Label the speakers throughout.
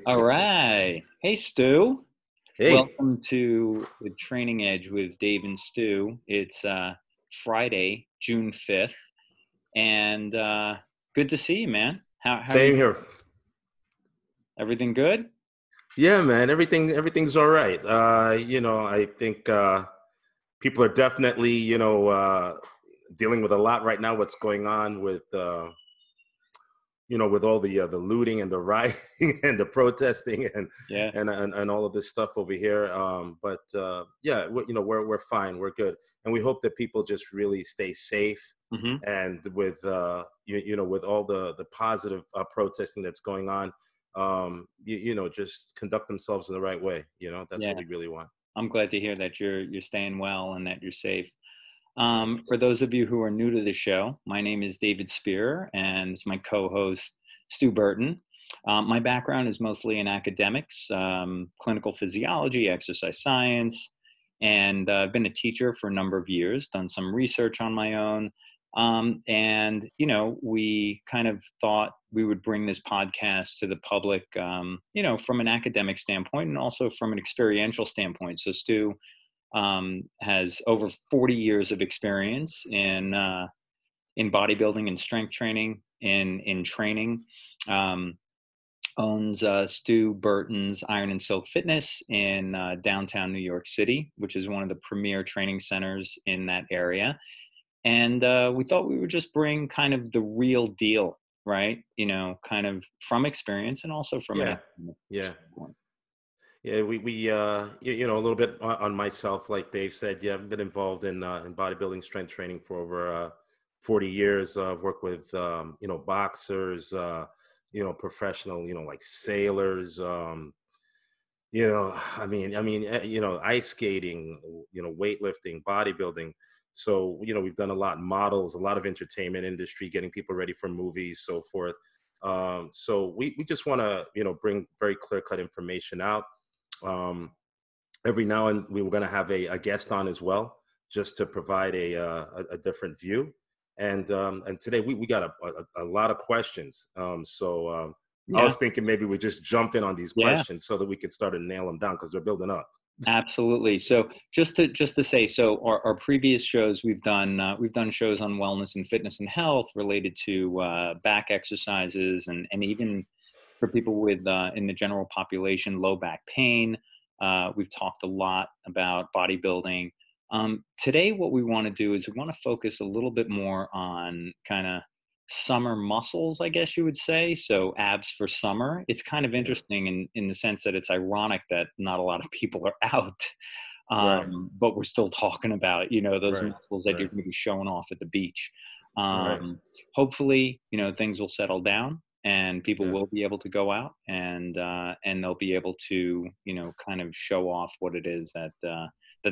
Speaker 1: All right. Hey, Stu.
Speaker 2: Hey,
Speaker 1: Welcome to the Training Edge with Dave and Stu. It's Friday, June 5th, and good to see you, man. How are you?
Speaker 2: same here.
Speaker 1: Everything good?
Speaker 2: Yeah, man, everything's all right. I think people are definitely, dealing with a lot right now. What's going on with, with all the looting and the rioting and the protesting and
Speaker 1: Yeah.
Speaker 2: and all of this stuff over here. But yeah, we're fine, we're good, and we hope that people just really stay safe.
Speaker 1: Hmm.
Speaker 2: And with with all the positive protesting that's going on, just conduct themselves in the right way. That's
Speaker 1: Yeah.
Speaker 2: what we really want.
Speaker 1: I'm glad to hear that you're staying well and that you're safe. For those of you who are new to the show, my name is David Spear, and it's my co-host Stu Burton. My background is mostly in academics, clinical physiology, exercise science, and I've been a teacher for a number of years. Done some research on my own, and we kind of thought we would bring this podcast to the public, from an academic standpoint and also from an experiential standpoint. So, Stu has over 40 years of experience in bodybuilding and strength training, in training. Um, Owns Stu Burton's Iron and Silk Fitness in downtown New York City, which is one of the premier training centers in that area. And we thought we would just bring kind of the real deal, right? Kind of from experience and also from an
Speaker 2: Yeah,
Speaker 1: academic
Speaker 2: yeah.
Speaker 1: standpoint.
Speaker 2: Yeah, a little bit on myself, like Dave said. Yeah, I've been involved in bodybuilding, strength training for over 40 years. I've worked with boxers, professional, like sailors. Ice skating, weightlifting, bodybuilding. So we've done a lot, models, a lot of entertainment industry, getting people ready for movies, so forth. So we just want to bring very clear cut information out. um, every now and we were going to have a guest on as well, just to provide a different view. And today we got a lot of questions. I
Speaker 1: Yeah,
Speaker 2: was thinking maybe we just jump in on these
Speaker 1: yeah.
Speaker 2: questions so that we could start to nail them down, because they're building up.
Speaker 1: Absolutely. So just to say, so our previous shows we've done shows on wellness and fitness and health related to back exercises and even for people with in the general population low back pain. We've talked a lot about bodybuilding. Today, what we want to do is we want to focus a little bit more on kind of summer muscles, I guess you would say. So abs for summer. It's kind of
Speaker 2: Yeah.
Speaker 1: interesting in the sense that it's ironic that not a lot of people are out,
Speaker 2: Right.
Speaker 1: but we're still talking about those
Speaker 2: Right.
Speaker 1: muscles that you're
Speaker 2: Right.
Speaker 1: going to be showing off at the beach.
Speaker 2: Right.
Speaker 1: Hopefully, things will settle down and people
Speaker 2: Yeah.
Speaker 1: will be able to go out and they'll be able to kind of show off what it is that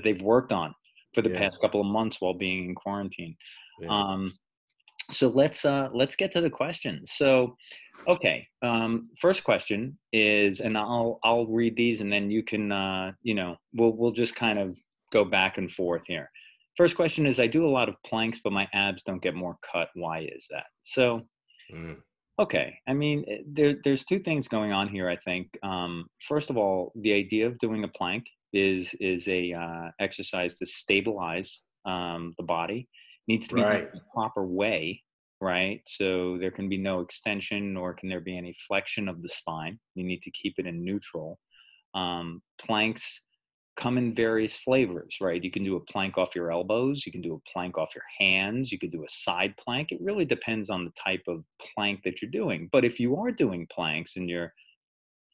Speaker 1: they've worked on for the
Speaker 2: Yeah.
Speaker 1: past couple of months while being in quarantine.
Speaker 2: Yeah.
Speaker 1: Um, so let's get to the questions. So, okay, first question is, and I'll read these, and then you can we'll just kind of go back and forth here. First question is, I do a lot of planks, but my abs don't get more cut. Why is that? So,
Speaker 2: Mm.
Speaker 1: okay, I mean, there's two things going on here. I think first of all, the idea of doing a plank is a exercise to stabilize the body. Needs to be done
Speaker 2: Right.
Speaker 1: the proper way, right? So there can be no extension, nor can there be any flexion of the spine. You need to keep it in neutral. Planks come in various flavors, right? You can do a plank off your elbows, you can do a plank off your hands, you could do a side plank. It really depends on the type of plank that you're doing. But if you are doing planks and you're,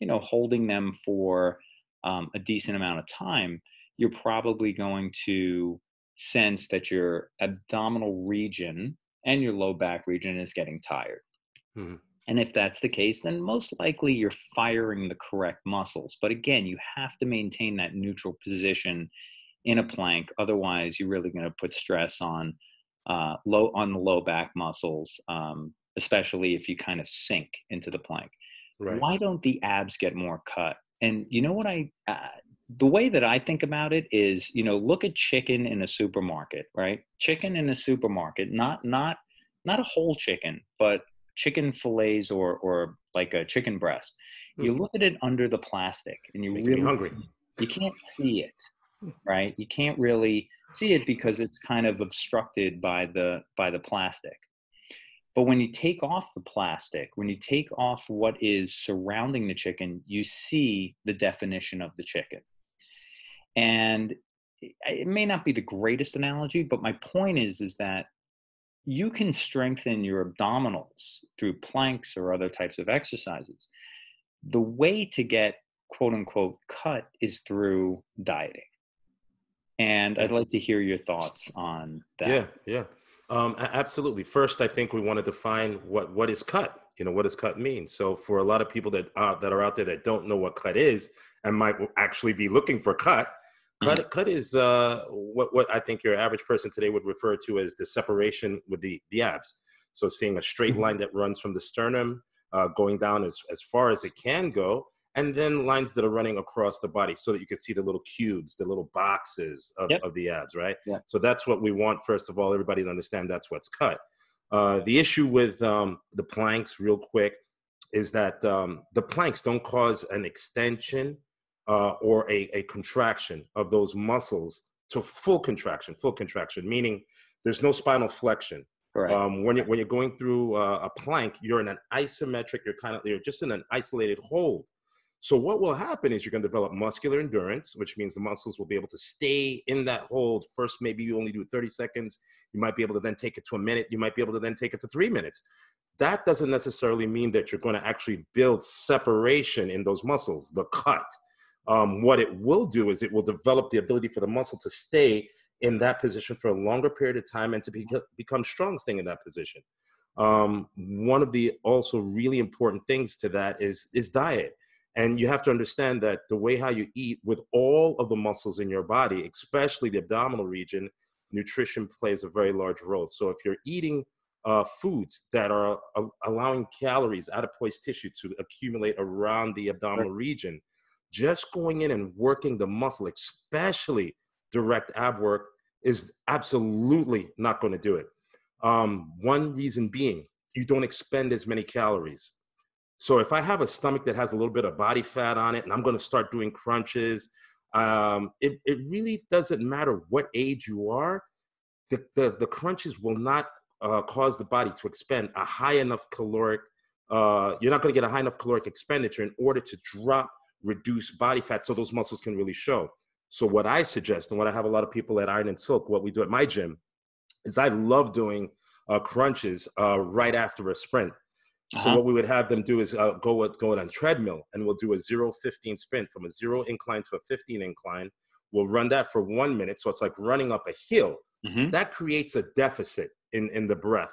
Speaker 1: holding them for a decent amount of time, you're probably going to sense that your abdominal region and your low back region is getting tired.
Speaker 2: Mhm.
Speaker 1: And if that's the case, then most likely you're firing the correct muscles. But again, you have to maintain that neutral position in a plank. Otherwise, you're really going to put stress on the low back muscles, especially if you kind of sink into the plank.
Speaker 2: Right.
Speaker 1: Why don't the abs get more cut? And you know what the way that I think about it is, look at chicken in a supermarket, right? Chicken in a supermarket, not a whole chicken, but chicken fillets or like a chicken breast. You look at it under the plastic and
Speaker 2: Making me hungry.
Speaker 1: you can't see it, right? You can't really see it because it's kind of obstructed by the plastic. But when you take off the plastic, when you take off what is surrounding the chicken, you see the definition of the chicken. And it may not be the greatest analogy, but my point is that you can strengthen your abdominals through planks or other types of exercises. The way to get quote unquote cut is through dieting. And I'd like to hear your thoughts on that.
Speaker 2: Yeah. Absolutely. First, I think we want to define what is cut. What does cut mean? So for a lot of people that are out there that don't know what cut is and might actually be looking for cut is what I think your average person today would refer to as the separation with the abs. So seeing a straight line that runs from the sternum, going down as far as it can go, and then lines that are running across the body so that you can see the little cubes, the little boxes of the abs, right?
Speaker 1: Yeah.
Speaker 2: So that's what we want, first of all, everybody to understand that's what's cut. The issue with the planks, real quick, is that the planks don't cause an extension or a contraction of those muscles to full contraction, meaning there's no spinal flexion.
Speaker 1: Correct.
Speaker 2: When you're going through a plank, you're in an isometric, you're just in an isolated hold. So what will happen is you're going to develop muscular endurance, which means the muscles will be able to stay in that hold. First, maybe you only do 30 seconds. You might be able to then take it to a minute. You might be able to then take it to 3 minutes. That doesn't necessarily mean that you're going to actually build separation in those muscles, the cut. What it will do is it will develop the ability for the muscle to stay in that position for a longer period of time and to become strong staying in that position. One of the also really important things to that is diet. And you have to understand that the way how you eat with all of the muscles in your body, especially the abdominal region, nutrition plays a very large role. So if you're eating foods that are allowing calories, adipose tissue to accumulate around the abdominal region, just going in and working the muscle, especially direct ab work, is absolutely not going to do it. One reason being, you don't expend as many calories. So if I have a stomach that has a little bit of body fat on it and I'm going to start doing crunches, it really doesn't matter what age you are. The crunches will not cause the body to expend a high enough caloric, you're not going to get a high enough caloric expenditure in order to reduce body fat so those muscles can really show. So what I suggest, and what I have a lot of people at Iron and Silk, what we do at my gym, is I love doing crunches right after a sprint. So what we would have them do is go on treadmill, and we'll do a 0-15 sprint from a 0 incline to a 15 incline. We'll run that for 1 minute. So it's like running up a hill. That creates a deficit in the breath.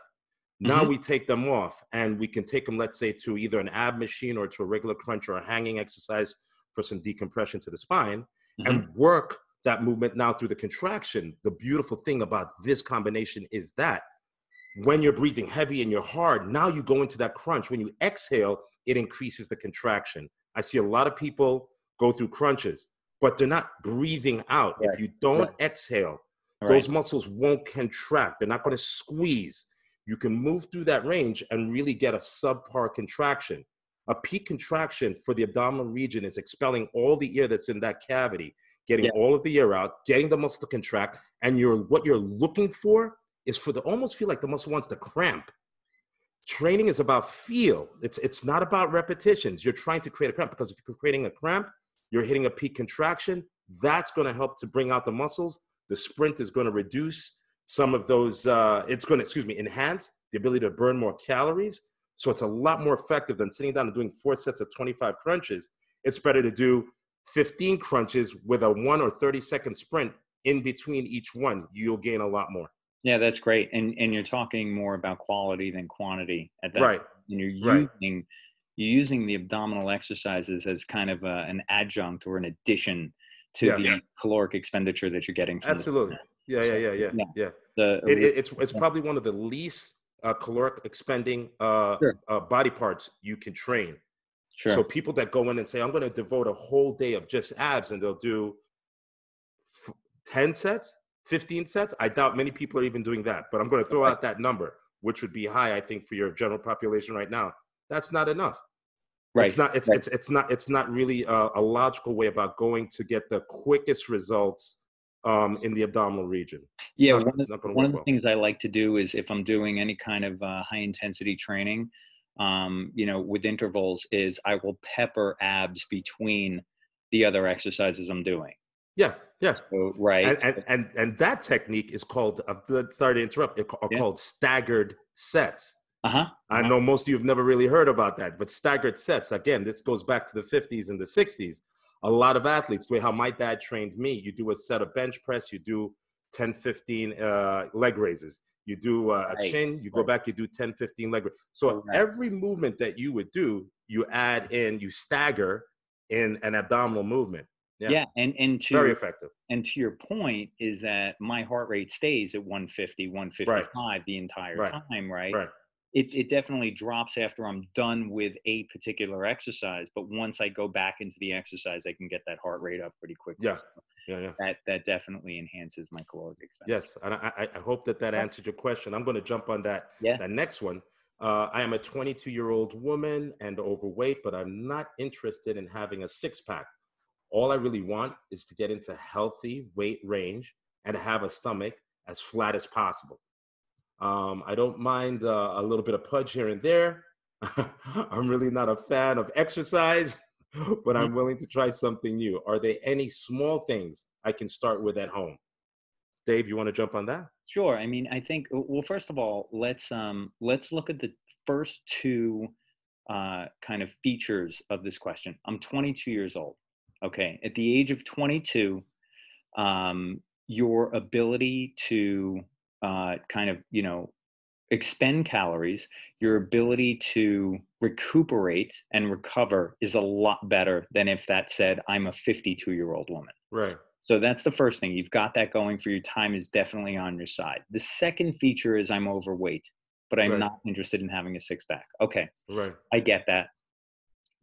Speaker 2: Now we take them off, and we can take them, let's say, to either an ab machine or to a regular crunch or a hanging exercise for some decompression to the spine, and work that movement now through the contraction. The beautiful thing about this combination is that when you're breathing heavy and you're hard, now you go into that crunch. When you exhale, it increases the contraction. I see a lot of people go through crunches, but they're not breathing out. Right. If you don't exhale, those muscles won't contract. They're not going to squeeze. You can move through that range and really get a subpar contraction. A peak contraction for the abdominal region is expelling all the air that's in that cavity, getting all of the air out, getting the muscle to contract. And what you're looking for is for the almost feel like the muscle wants to cramp. Training is about feel. It's not about repetitions. You're trying to create a cramp, because if you're creating a cramp, you're hitting a peak contraction. That's going to help to bring out the muscles. The sprint is going to reduce some of those. It's going to, enhance the ability to burn more calories. So it's a lot more effective than sitting down and doing 4 sets of 25 crunches. It's better to do 15 crunches with a 1 or 30-second sprint in between each one. You'll gain a lot more.
Speaker 1: Yeah, that's great. And you're talking more about quality than quantity at that
Speaker 2: right.
Speaker 1: point. And you're using the abdominal exercises as kind of an adjunct or an addition to the caloric expenditure that you're getting from
Speaker 2: absolutely. Yeah. It's probably one of the least caloric expending body parts you can train. Sure. So people that go in and say, I'm going to devote a whole day of just abs, and they'll do 10 sets, 15 sets. I doubt many people are even doing that, but I'm going to throw out that number, which would be high, I think, for your general population right now. That's not enough.
Speaker 1: Right. Right.
Speaker 2: It's not really a logical way about going to get the quickest results in the abdominal region.
Speaker 1: Yeah,
Speaker 2: It's not going to
Speaker 1: one
Speaker 2: work
Speaker 1: of the
Speaker 2: well.
Speaker 1: things I like to do is if I'm doing any kind of high intensity training, with intervals, is I will pepper abs between the other exercises I'm doing.
Speaker 2: Yeah, yeah.
Speaker 1: So, right.
Speaker 2: And that technique is called, sorry to interrupt, are
Speaker 1: Yeah.
Speaker 2: called staggered sets.
Speaker 1: Uh-huh.
Speaker 2: I
Speaker 1: Uh-huh.
Speaker 2: know most of you have never really heard about that, but staggered sets, again, this goes back to the 50s and the 60s. A lot of athletes, the way how my dad trained me, you do a set of bench press, you do 10, 15 leg raises. You do a
Speaker 1: Right.
Speaker 2: chin, you go
Speaker 1: Right.
Speaker 2: back, you do 10, 15 leg raises. So
Speaker 1: Correct.
Speaker 2: every movement that you would do, you add in, you stagger in an abdominal movement. Yeah,
Speaker 1: Yeah,
Speaker 2: very effective.
Speaker 1: and to your point is that my heart rate stays at 150,
Speaker 2: Right,
Speaker 1: 155 the entire
Speaker 2: right,
Speaker 1: time, right?
Speaker 2: right.
Speaker 1: It definitely drops after I'm done with a particular exercise, but once I go back into the exercise, I can get that heart rate up pretty quickly.
Speaker 2: Yeah,
Speaker 1: So
Speaker 2: yeah, yeah.
Speaker 1: that definitely enhances my caloric expenditure.
Speaker 2: Yes, and I hope that that answered your question. I'm going to jump on
Speaker 1: Yeah.
Speaker 2: that next one. I am a 22-year-old woman and overweight, but I'm not interested in having a six pack. All I really want is to get into healthy weight range and to have a stomach as flat as possible. I don't mind a little bit of pudge here and there. I'm really not a fan of exercise, but
Speaker 1: Mhm.
Speaker 2: I'm willing to try something new. Are there any small things I can start with at home? Dave, you want to jump on that?
Speaker 1: Sure. I mean, I think, well, first of all, let's look at the first two kind of features of this question. I'm 22 years old. Okay. At the age of 22, your ability to kind of, expend calories, your ability to recuperate and recover is a lot better than if that said, I'm a 52-year-old woman.
Speaker 2: Right,
Speaker 1: So that's the first thing. You've got that going for your time is definitely on your side. The second feature is I'm overweight, but I'm
Speaker 2: right,
Speaker 1: not interested in having a six pack. Okay.
Speaker 2: right.
Speaker 1: I get that.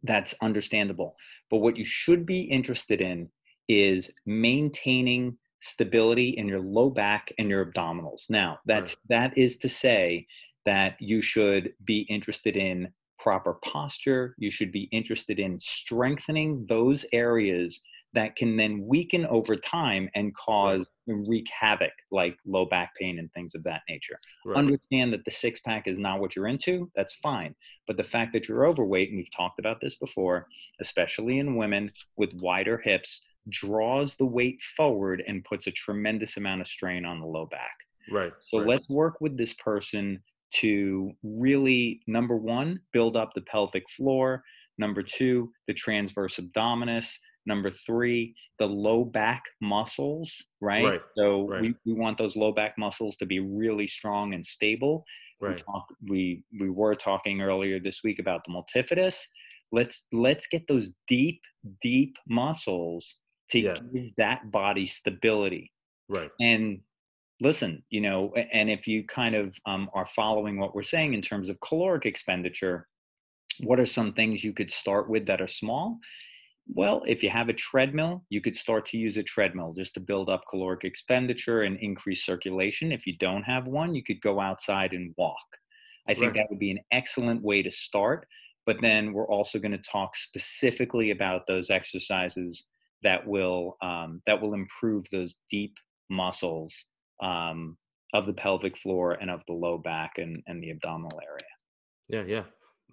Speaker 1: That's understandable. But what you should be interested in is maintaining stability in your low back and your abdominals. Now,
Speaker 2: Right,
Speaker 1: that is to say that you should be interested in proper posture. You should be interested in strengthening those areas that can then weaken over time and
Speaker 2: right,
Speaker 1: wreak havoc, like low back pain and things of that nature.
Speaker 2: right.
Speaker 1: Understand that the six pack is not what you're into. That's fine. But the fact that you're overweight, and we've talked about this before, especially in women with wider hips, draws the weight forward and puts a tremendous amount of strain on the low back.
Speaker 2: Right,
Speaker 1: So
Speaker 2: right,
Speaker 1: let's work with this person to really, number one, build up the pelvic floor. Number two, the transverse abdominis. Number three, the low back muscles, right?
Speaker 2: right,
Speaker 1: So
Speaker 2: right,
Speaker 1: we want those low back muscles to be really strong and stable.
Speaker 2: right.
Speaker 1: We were talking earlier this week about the multifidus. Let's get those deep muscles to
Speaker 2: Yeah,
Speaker 1: give that body stability.
Speaker 2: right,
Speaker 1: And listen, and if you kind of are following what we're saying in terms of caloric expenditure, what are some things you could start with that are small? Well, if you have a treadmill, you could start to use a treadmill just to build up caloric expenditure and increase circulation. If you don't have one, you could go outside and walk. I think
Speaker 2: right.
Speaker 1: that would be an excellent way to start. But then we're also going to talk specifically about those exercises that will improve those deep muscles of the pelvic floor and of the low back and the abdominal area.
Speaker 2: Yeah, yeah.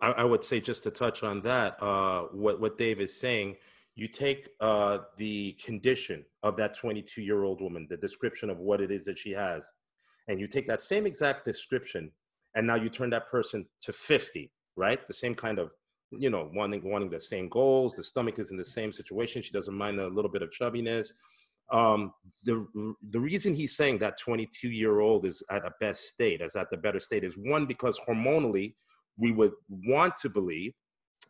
Speaker 2: I would say just to touch on that, what Dave is saying, you take the condition of that 22-year-old woman, the description of what it is that she has, and you take that same exact description, and now you turn that person to 50, right? The same kind of, wanting the same goals. The stomach is in the same situation. She doesn't mind a little bit of chubbiness. The reason he's saying that 22-year-old is at a best state, is at the better state, is one, because hormonally, we would want to believe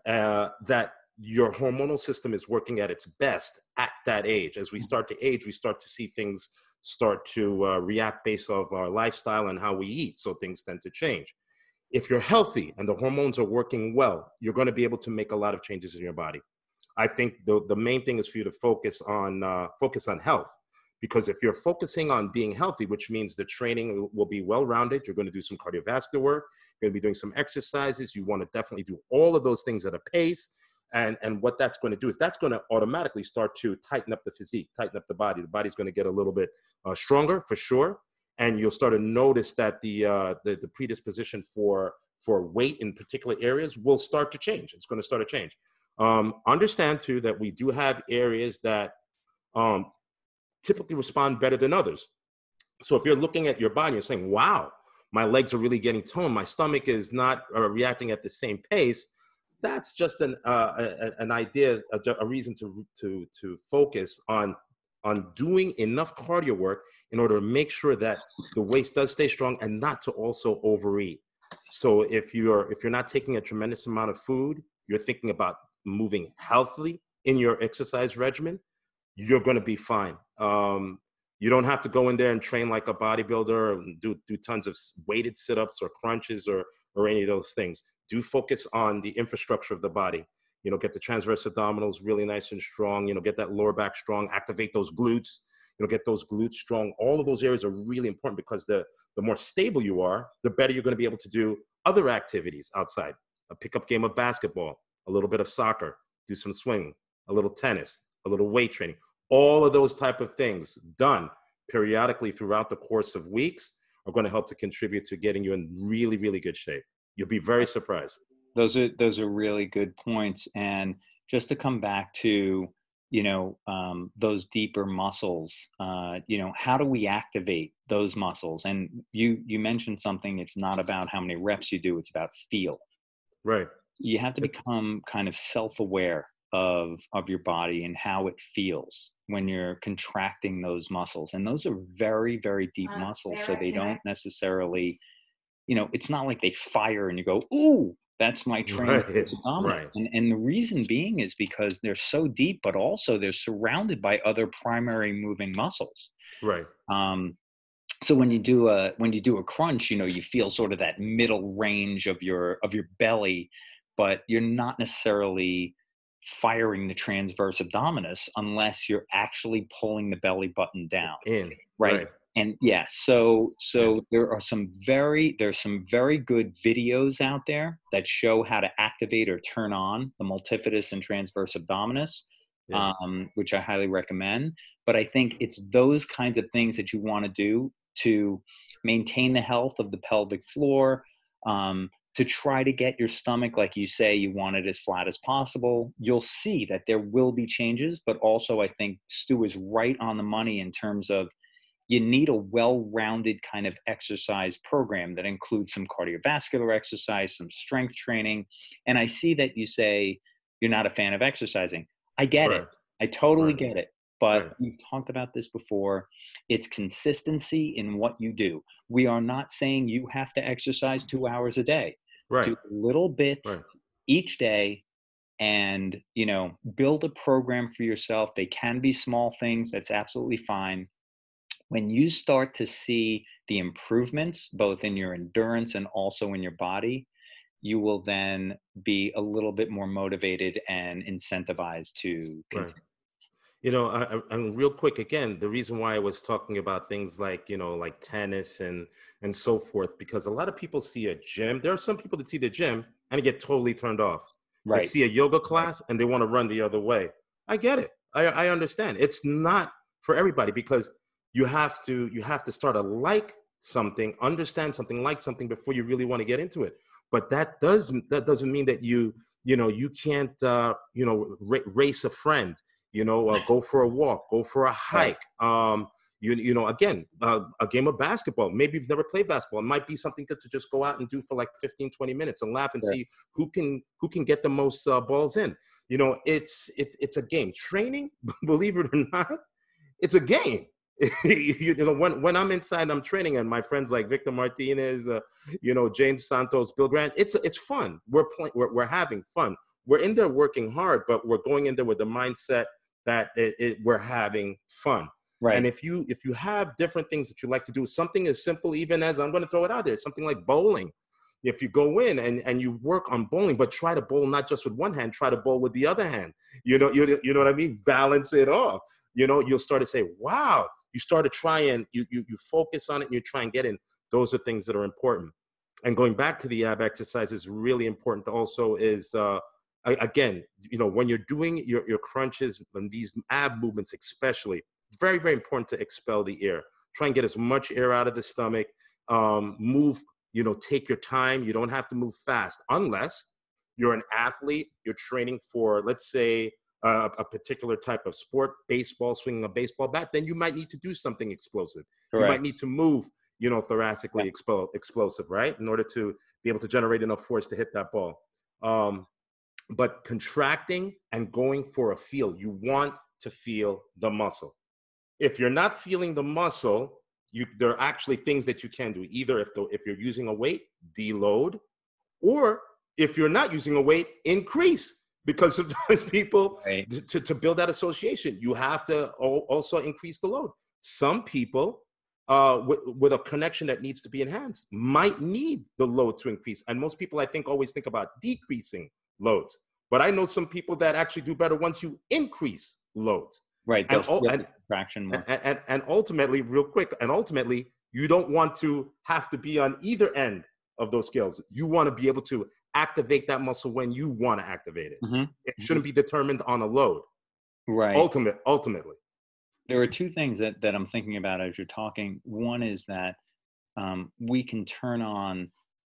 Speaker 2: that your hormonal system is working at its best at that age. As we start to age, we start to see things start to react based off our lifestyle and how we eat. So things tend to change. If you're healthy and the hormones are working well, you're going to be able to make a lot of changes in your body. I think the main thing is for you to focus on health, Because if you're focusing on being healthy, which means the training will be well-rounded, you're going to do some cardiovascular work, you're going to be doing some exercises. You want to definitely do all of those things at a pace. And what that's going to do is that's going to automatically start to tighten up the physique, tighten up the body. The body's going to get a little bit stronger for sure. And you'll start to notice that the predisposition for weight in particular areas will start to change. It's going to start to change. Understand too that we do have areas that typically respond better than others. So if you're looking at your body and you're saying, wow, my legs are really getting toned, my stomach is not reacting at the same pace, that's just an idea, a reason to focus on doing enough cardio work in order to make sure that the waist does stay strong and not to also overeat. So if you're not taking a tremendous amount of food, you're thinking about moving healthily in your exercise regimen, you're going to be fine. You don't have to go in there and train like a bodybuilder and do tons of weighted sit-ups or crunches or any of those things. Do focus on the infrastructure of the body. You know, get the transverse abdominals really nice and strong. You know, get that lower back strong. Activate those glutes. You know, get those glutes strong. All of those areas are really important because the more stable you are, the better you're going to be able to do other activities outside. A pickup game of basketball, a little bit of soccer, do some swimming, a little tennis, a little weight training. All of those type of things done periodically throughout the course of weeks are going to help to contribute to getting you in really, really good shape. You'll be very surprised.
Speaker 1: Those are really good points. And just to come back to, those deeper muscles, how do we activate those muscles? And you mentioned something, it's not about how many reps you do, it's about feel.
Speaker 2: Right.
Speaker 1: You have to become kind of self-aware of your body and how it feels when you're contracting those muscles. And those are very, very deep muscles. So they don't necessarily, it's not like they fire and you go, ooh, that's my transverse abdominals.
Speaker 2: Right.
Speaker 1: And the reason being is because they're so deep, but also they're surrounded by other primary moving muscles.
Speaker 2: Right.
Speaker 1: So when you do a crunch, you feel sort of that middle range of your belly, but you're not necessarily firing the transverse abdominis unless you're actually pulling the belly button down. Right. And yeah, so there's some very good videos out there that show how to activate or turn on the multifidus and transverse abdominis, which I highly recommend. But I think it's those kinds of things that you want to do to maintain the health of the pelvic floor, to try to get your stomach, like you say, you want it as flat as possible. You'll see that there will be changes, but also I think Stu is right on the money in terms of you need a well-rounded kind of exercise program that includes some cardiovascular exercise, some strength training. And I see that you say you're not a fan of exercising. I get it. I totally get it. But we've talked about this before. It's consistency in what you do. We are not saying you have to exercise 2 hours a day. Do a little bit each day and, build a program for yourself. They can be small things. That's absolutely fine. When you start to see the improvements, both in your endurance and also in your body, you will then be a little bit more motivated and incentivized to continue.
Speaker 2: And real quick, again, the reason why I was talking about things like, like tennis and so forth, because a lot of people see a gym. There are some people that see the gym and they get totally turned off. They see a yoga class and they want to run the other way. I get it. I understand. It's not for everybody because you have to start to like something, understand something, like something before you really want to get into it. But that doesn't mean that you can't race a friend. Go for a walk, go for a hike. Again, a game of basketball. Maybe you've never played basketball. It might be something good to just go out and do for like 15, 20 minutes and laugh and see who can get the most balls in. It's a game. Training, believe it or not, it's a game. When I'm inside, I'm training, and my friends like Victor Martinez, James Santos, Bill Grant, it's fun. We're having fun. We're in there working hard, but we're going in there with the mindset that we're having fun. Right. And if you have different things that you like to do, something as simple, even as I'm going to throw it out there, something like bowling. If you go in and you work on bowling, but try to bowl not just with one hand, try to bowl with the other hand. You know what I mean? Balance it off. You'll start to say, wow, you start to try and you focus on it and you try and get in. Those are things that are important. And going back to the ab exercise is really important also is, again, you know, when you're doing your crunches and these ab movements, especially, very, very important to expel the air. Try and get as much air out of the stomach. Move, you know, take your time. You don't have to move fast unless you're an athlete, you're training for, let's say, a particular type of sport, baseball, swinging a baseball bat, then you might need to do something explosive.
Speaker 1: Correct.
Speaker 2: You might need to move, you know, thoracically explosive, right? In order to be able to generate enough force to hit that ball. But contracting and going for a feel, you want to feel the muscle. If you're not feeling the muscle, there are actually things that you can do. Either if you're using a weight, deload, or if you're not using a weight, increase. Because sometimes people, to build that association, you have to also increase the load. Some people with a connection that needs to be enhanced might need the load to increase. And most people, I think, always think about decreasing loads. But I know some people that actually do better once you increase loads.
Speaker 1: Right.
Speaker 2: And ultimately, real quick, you don't want to have to be on either end of those scales. You want to be able to activate that muscle when you want to activate it.
Speaker 1: Mm-hmm.
Speaker 2: It shouldn't be determined on a load.
Speaker 1: Right.
Speaker 2: Ultimately.
Speaker 1: There are two things that I'm thinking about as you're talking. One is that we can turn on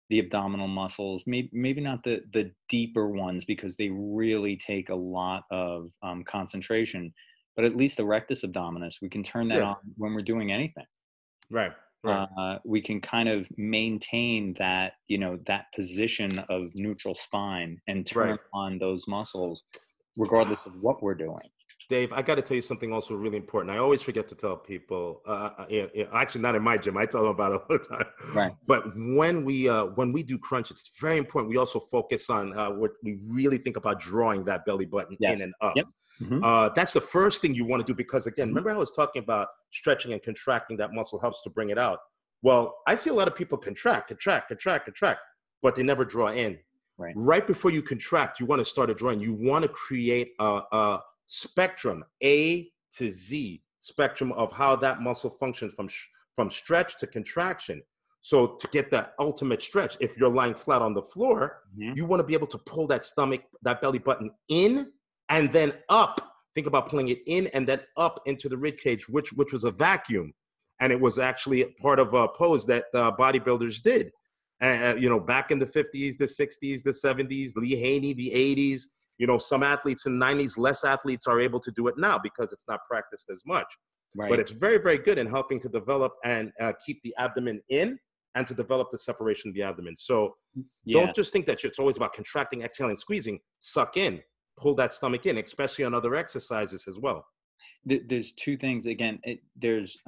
Speaker 1: the abdominal muscles, maybe not the deeper ones because they really take a lot of right, but at least the rectus abdominis, we can turn that on when we're doing anything.
Speaker 2: Right.
Speaker 1: We can kind of maintain that, you know, that position of neutral spine and turn on those muscles regardless of what we're doing.
Speaker 2: Dave, I got to tell you something also really important. I always forget to tell people, actually not in my gym, I tell them about it all the time.
Speaker 1: Right.
Speaker 2: But when we do crunch, it's very important. We also focus on what we really think about drawing that belly button in and up.
Speaker 1: Yep. Mm-hmm.
Speaker 2: That's the first thing you want to do because, again, remember I was talking about stretching and contracting that muscle helps to bring it out. Well, I see a lot of people contract, but they never draw in. Right before you contract, you want to start a drawing. You want to create a spectrum, A to Z spectrum of how that muscle functions from stretch to contraction. So to get that ultimate stretch, if you're lying flat on the floor, you want to be able to pull that stomach, that belly button in and then up. Think about pulling it in and then up into the rib cage, which was a vacuum. And it was actually part of a pose that bodybuilders did. You know, back in the 50s, the 60s, the 70s, Lee Haney, the 80s, you know, some athletes in the 90s, less athletes are able to do it now because it's not practiced as much. Right. But it's very, very good in helping to develop and keep the abdomen in and to develop the separation of the abdomen. So don't just think that it's always about contracting, exhaling, squeezing. Suck in, pull that stomach in, especially on other exercises as well.
Speaker 1: There's two things. Again, there's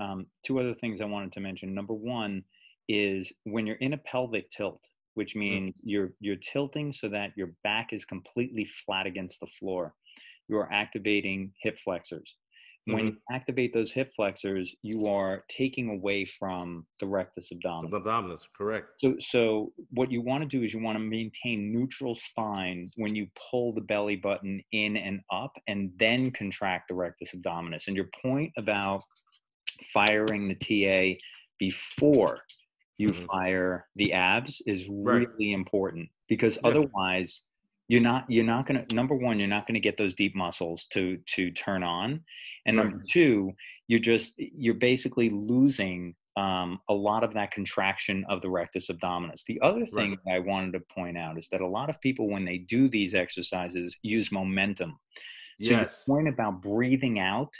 Speaker 1: two other things I wanted to mention. Number one is when you're in a pelvic tilt, which means you're tilting so that your back is completely flat against the floor. You are activating hip flexors. When you activate those hip flexors, you are taking away from the rectus abdominis.
Speaker 2: The abdominis, correct.
Speaker 1: So what you want to do is you want to maintain neutral spine when you pull the belly button in and up and then contract the rectus abdominis. And your point about firing the TA before you fire the abs is really important because otherwise you're not going to, number one, you're not going to get those deep muscles to turn on. And number two, you're basically losing a lot of that contraction of the rectus abdominis. The other thing that I wanted to point out is that a lot of people, when they do these exercises, use momentum. So your point about breathing out,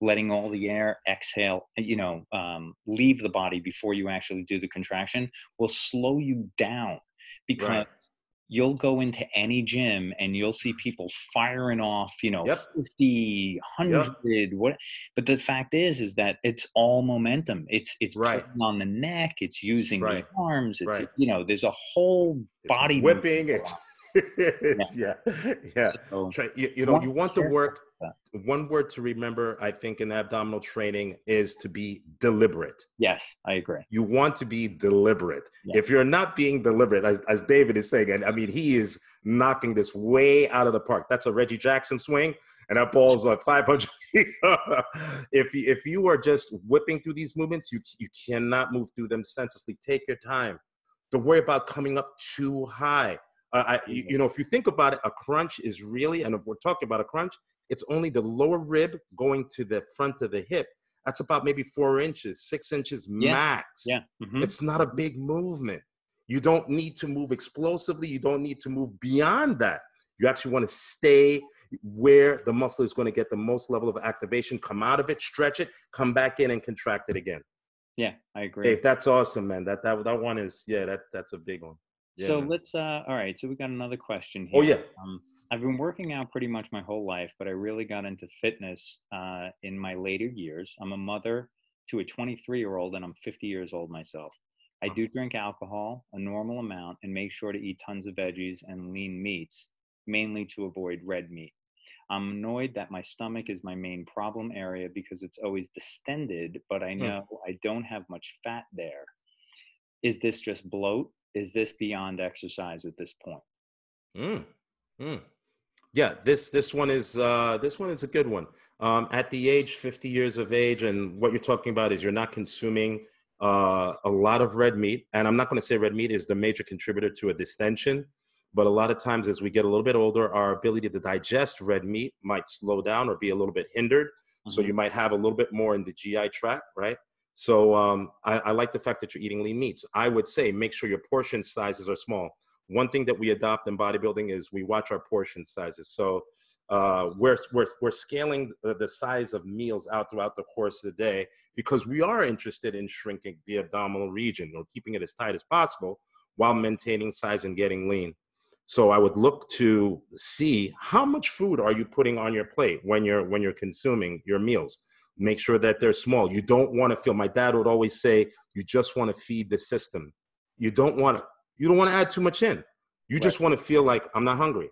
Speaker 1: letting all the air exhale, leave the body before you actually do the contraction will slow you down because you'll go into any gym and you'll see people firing off, 50, 100, what, but the fact is that it's all momentum. It's pulling on the neck. It's using the arms. It's, there's a whole body
Speaker 2: whipping. So, you want the work.
Speaker 1: that.
Speaker 2: one word to remember, I think, in abdominal training is to be deliberate.
Speaker 1: Yes, I agree.
Speaker 2: You want to be deliberate.
Speaker 1: Yeah.
Speaker 2: If you're not being deliberate, as David is saying, and I mean, he is knocking this way out of the park. That's a Reggie Jackson swing, and that ball's like 500 feet. If you are just whipping through these movements, you cannot move through them senselessly. Take your time. Don't worry about coming up too high. If you think about it, a crunch is really, and if we're talking about a crunch, it's only the lower rib going to the front of the hip. That's about maybe 4 inches, 6 inches max.
Speaker 1: Yeah. Mm-hmm.
Speaker 2: It's not a big movement. You don't need to move explosively. You don't need to move beyond that. You actually want to stay where the muscle is going to get the most level of activation. Come out of it, stretch it, come back in and contract it again.
Speaker 1: Yeah, I agree.
Speaker 2: Dave, that's awesome, man. That one is, that's a big one. Yeah,
Speaker 1: so
Speaker 2: man.
Speaker 1: let's, all right. So we got another question here.
Speaker 2: Oh, yeah.
Speaker 1: I've been working out pretty much my whole life, but I really got into fitness in my later years. I'm a mother to a 23-year-old, and I'm 50 years old myself. I do drink alcohol, a normal amount, and make sure to eat tons of veggies and lean meats, mainly to avoid red meat. I'm annoyed that my stomach is my main problem area because it's always distended, but I know I don't have much fat there. Is this just bloat? Is this beyond exercise at this point?
Speaker 2: Yeah, this one is a good one. At the age 50 years of age, and what you're talking about is you're not consuming a lot of red meat. And I'm not going to say red meat is the major contributor to a distension, but a lot of times as we get a little bit older, our ability to digest red meat might slow down or be a little bit hindered. So you might have a little bit more in the GI tract, right? So I like the fact that you're eating lean meats. I would say make sure your portion sizes are small. One thing that we adopt in bodybuilding is we watch our portion sizes. So we're scaling the size of meals out throughout the course of the day because we are interested in shrinking the abdominal region or keeping it as tight as possible while maintaining size and getting lean. So I would look to see how much food are you putting on your plate when you're consuming your meals. Make sure that they're small. You don't want to feel, my dad would always say, you just want to feed the system. You don't want to add too much in. You just want to feel like, I'm not hungry.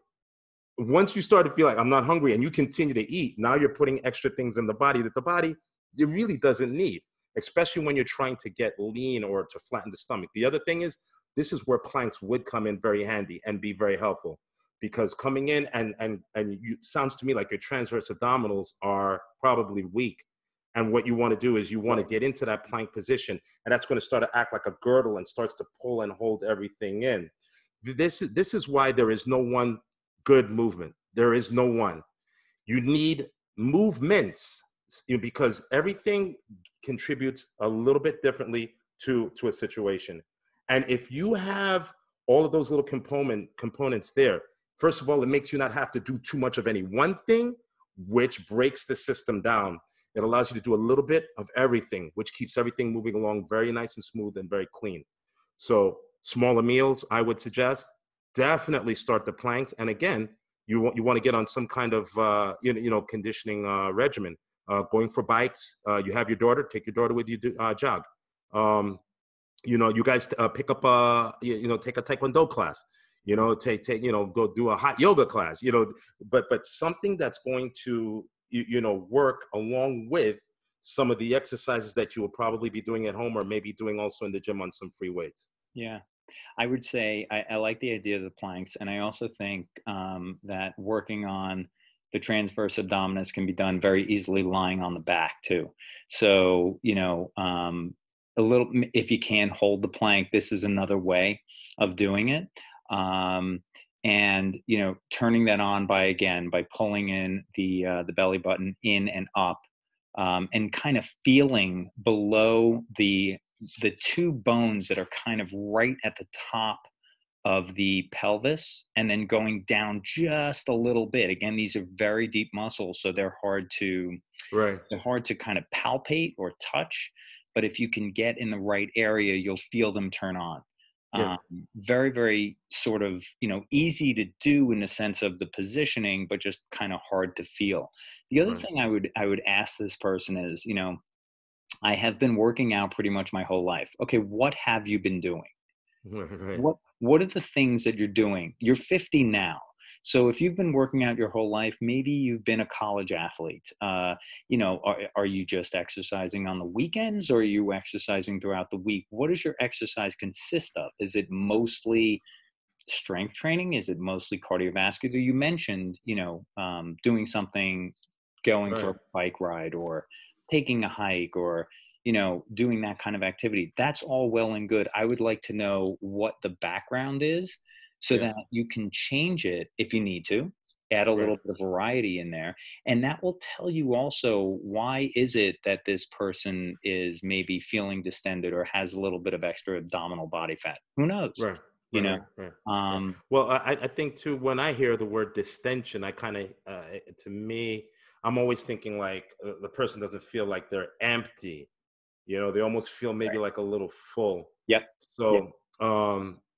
Speaker 2: Once you start to feel like I'm not hungry and you continue to eat, now you're putting extra things in the body that the body, it really doesn't need, especially when you're trying to get lean or to flatten the stomach. The other thing is, this is where planks would come in very handy and be very helpful, because coming in and you, sounds to me like your transverse abdominals are probably weak. And what you want to do is you want to get into that plank position, and that's going to start to act like a girdle and starts to pull and hold everything in. This is why there is no one good movement. There is no one. You need movements, because everything contributes a little bit differently to a situation. And if you have all of those little components there, first of all, it makes you not have to do too much of any one thing, which breaks the system down. It allows you to do a little bit of everything, which keeps everything moving along very nice and smooth and very clean. So smaller meals, I would suggest. Definitely start the planks. And again, you want to get on some kind of conditioning regimen. Going for bikes. You have your daughter. Take your daughter with you. Jog. You guys pick up take a taekwondo class. Go do a hot yoga class. But something that's going to work along with some of the exercises that you will probably be doing at home or maybe doing also in the gym on some free weights.
Speaker 1: Yeah, I would say I like the idea of the planks. And I also think that working on the transverse abdominis can be done very easily lying on the back too. So, a little, if you can hold the plank, this is another way of doing it. And turning that on by pulling in the belly button in and up, and kind of feeling below the two bones that are kind of right at the top of the pelvis, and then going down just a little bit. Again, these are very deep muscles, so they're hard to kind of palpate or touch. But if you can get in the right area, you'll feel them turn on. Yeah. Very, very sort of, easy to do in the sense of the positioning, but just kind of hard to feel. The other thing I would ask this person is, I have been working out pretty much my whole life. Okay, what have you been doing? What are the things that you're doing? You're 50 now. So if you've been working out your whole life, maybe you've been a college athlete. Are you just exercising on the weekends, or are you exercising throughout the week? What does your exercise consist of? Is it mostly strength training? Is it mostly cardiovascular? You mentioned, doing something, going for
Speaker 2: Right.
Speaker 1: a bike ride or taking a hike, or, doing that kind of activity. That's all well and good. I would like to know what the background is so
Speaker 2: Yeah.
Speaker 1: that you can change it if you need to, add a
Speaker 2: Right.
Speaker 1: little bit of variety in there. And that will tell you also, why is it that this person is maybe feeling distended or has a little bit of extra abdominal body fat? Who knows?
Speaker 2: Right.
Speaker 1: You
Speaker 2: Right.
Speaker 1: know,
Speaker 2: Right. Right. Right.
Speaker 1: um,
Speaker 2: Well, I think too, when I hear the word distension, I kind of, to me, I'm always thinking like the person doesn't feel like they're empty. They almost feel maybe
Speaker 1: right.
Speaker 2: like a little full.
Speaker 1: Yep. Yep.
Speaker 2: So,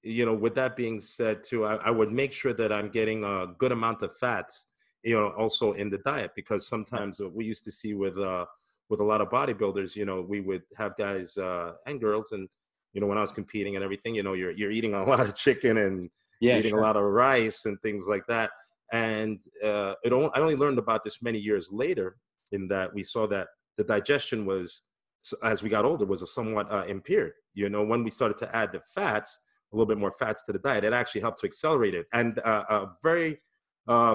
Speaker 2: with that being said, too, I would make sure that I'm getting a good amount of fats, also in the diet, because
Speaker 1: Yep.
Speaker 2: sometimes we used to see with a lot of bodybuilders, we would have guys and girls, and when I was competing and everything, you're eating a lot of chicken and you're
Speaker 1: Yeah,
Speaker 2: eating a
Speaker 1: sure.
Speaker 2: lot of rice and things like that. And I only learned about this many years later, in that we saw that the digestion was, as we got older, was a somewhat impaired. When we started to add the fats, a little bit more fats to the diet, it actually helped to accelerate it. And a very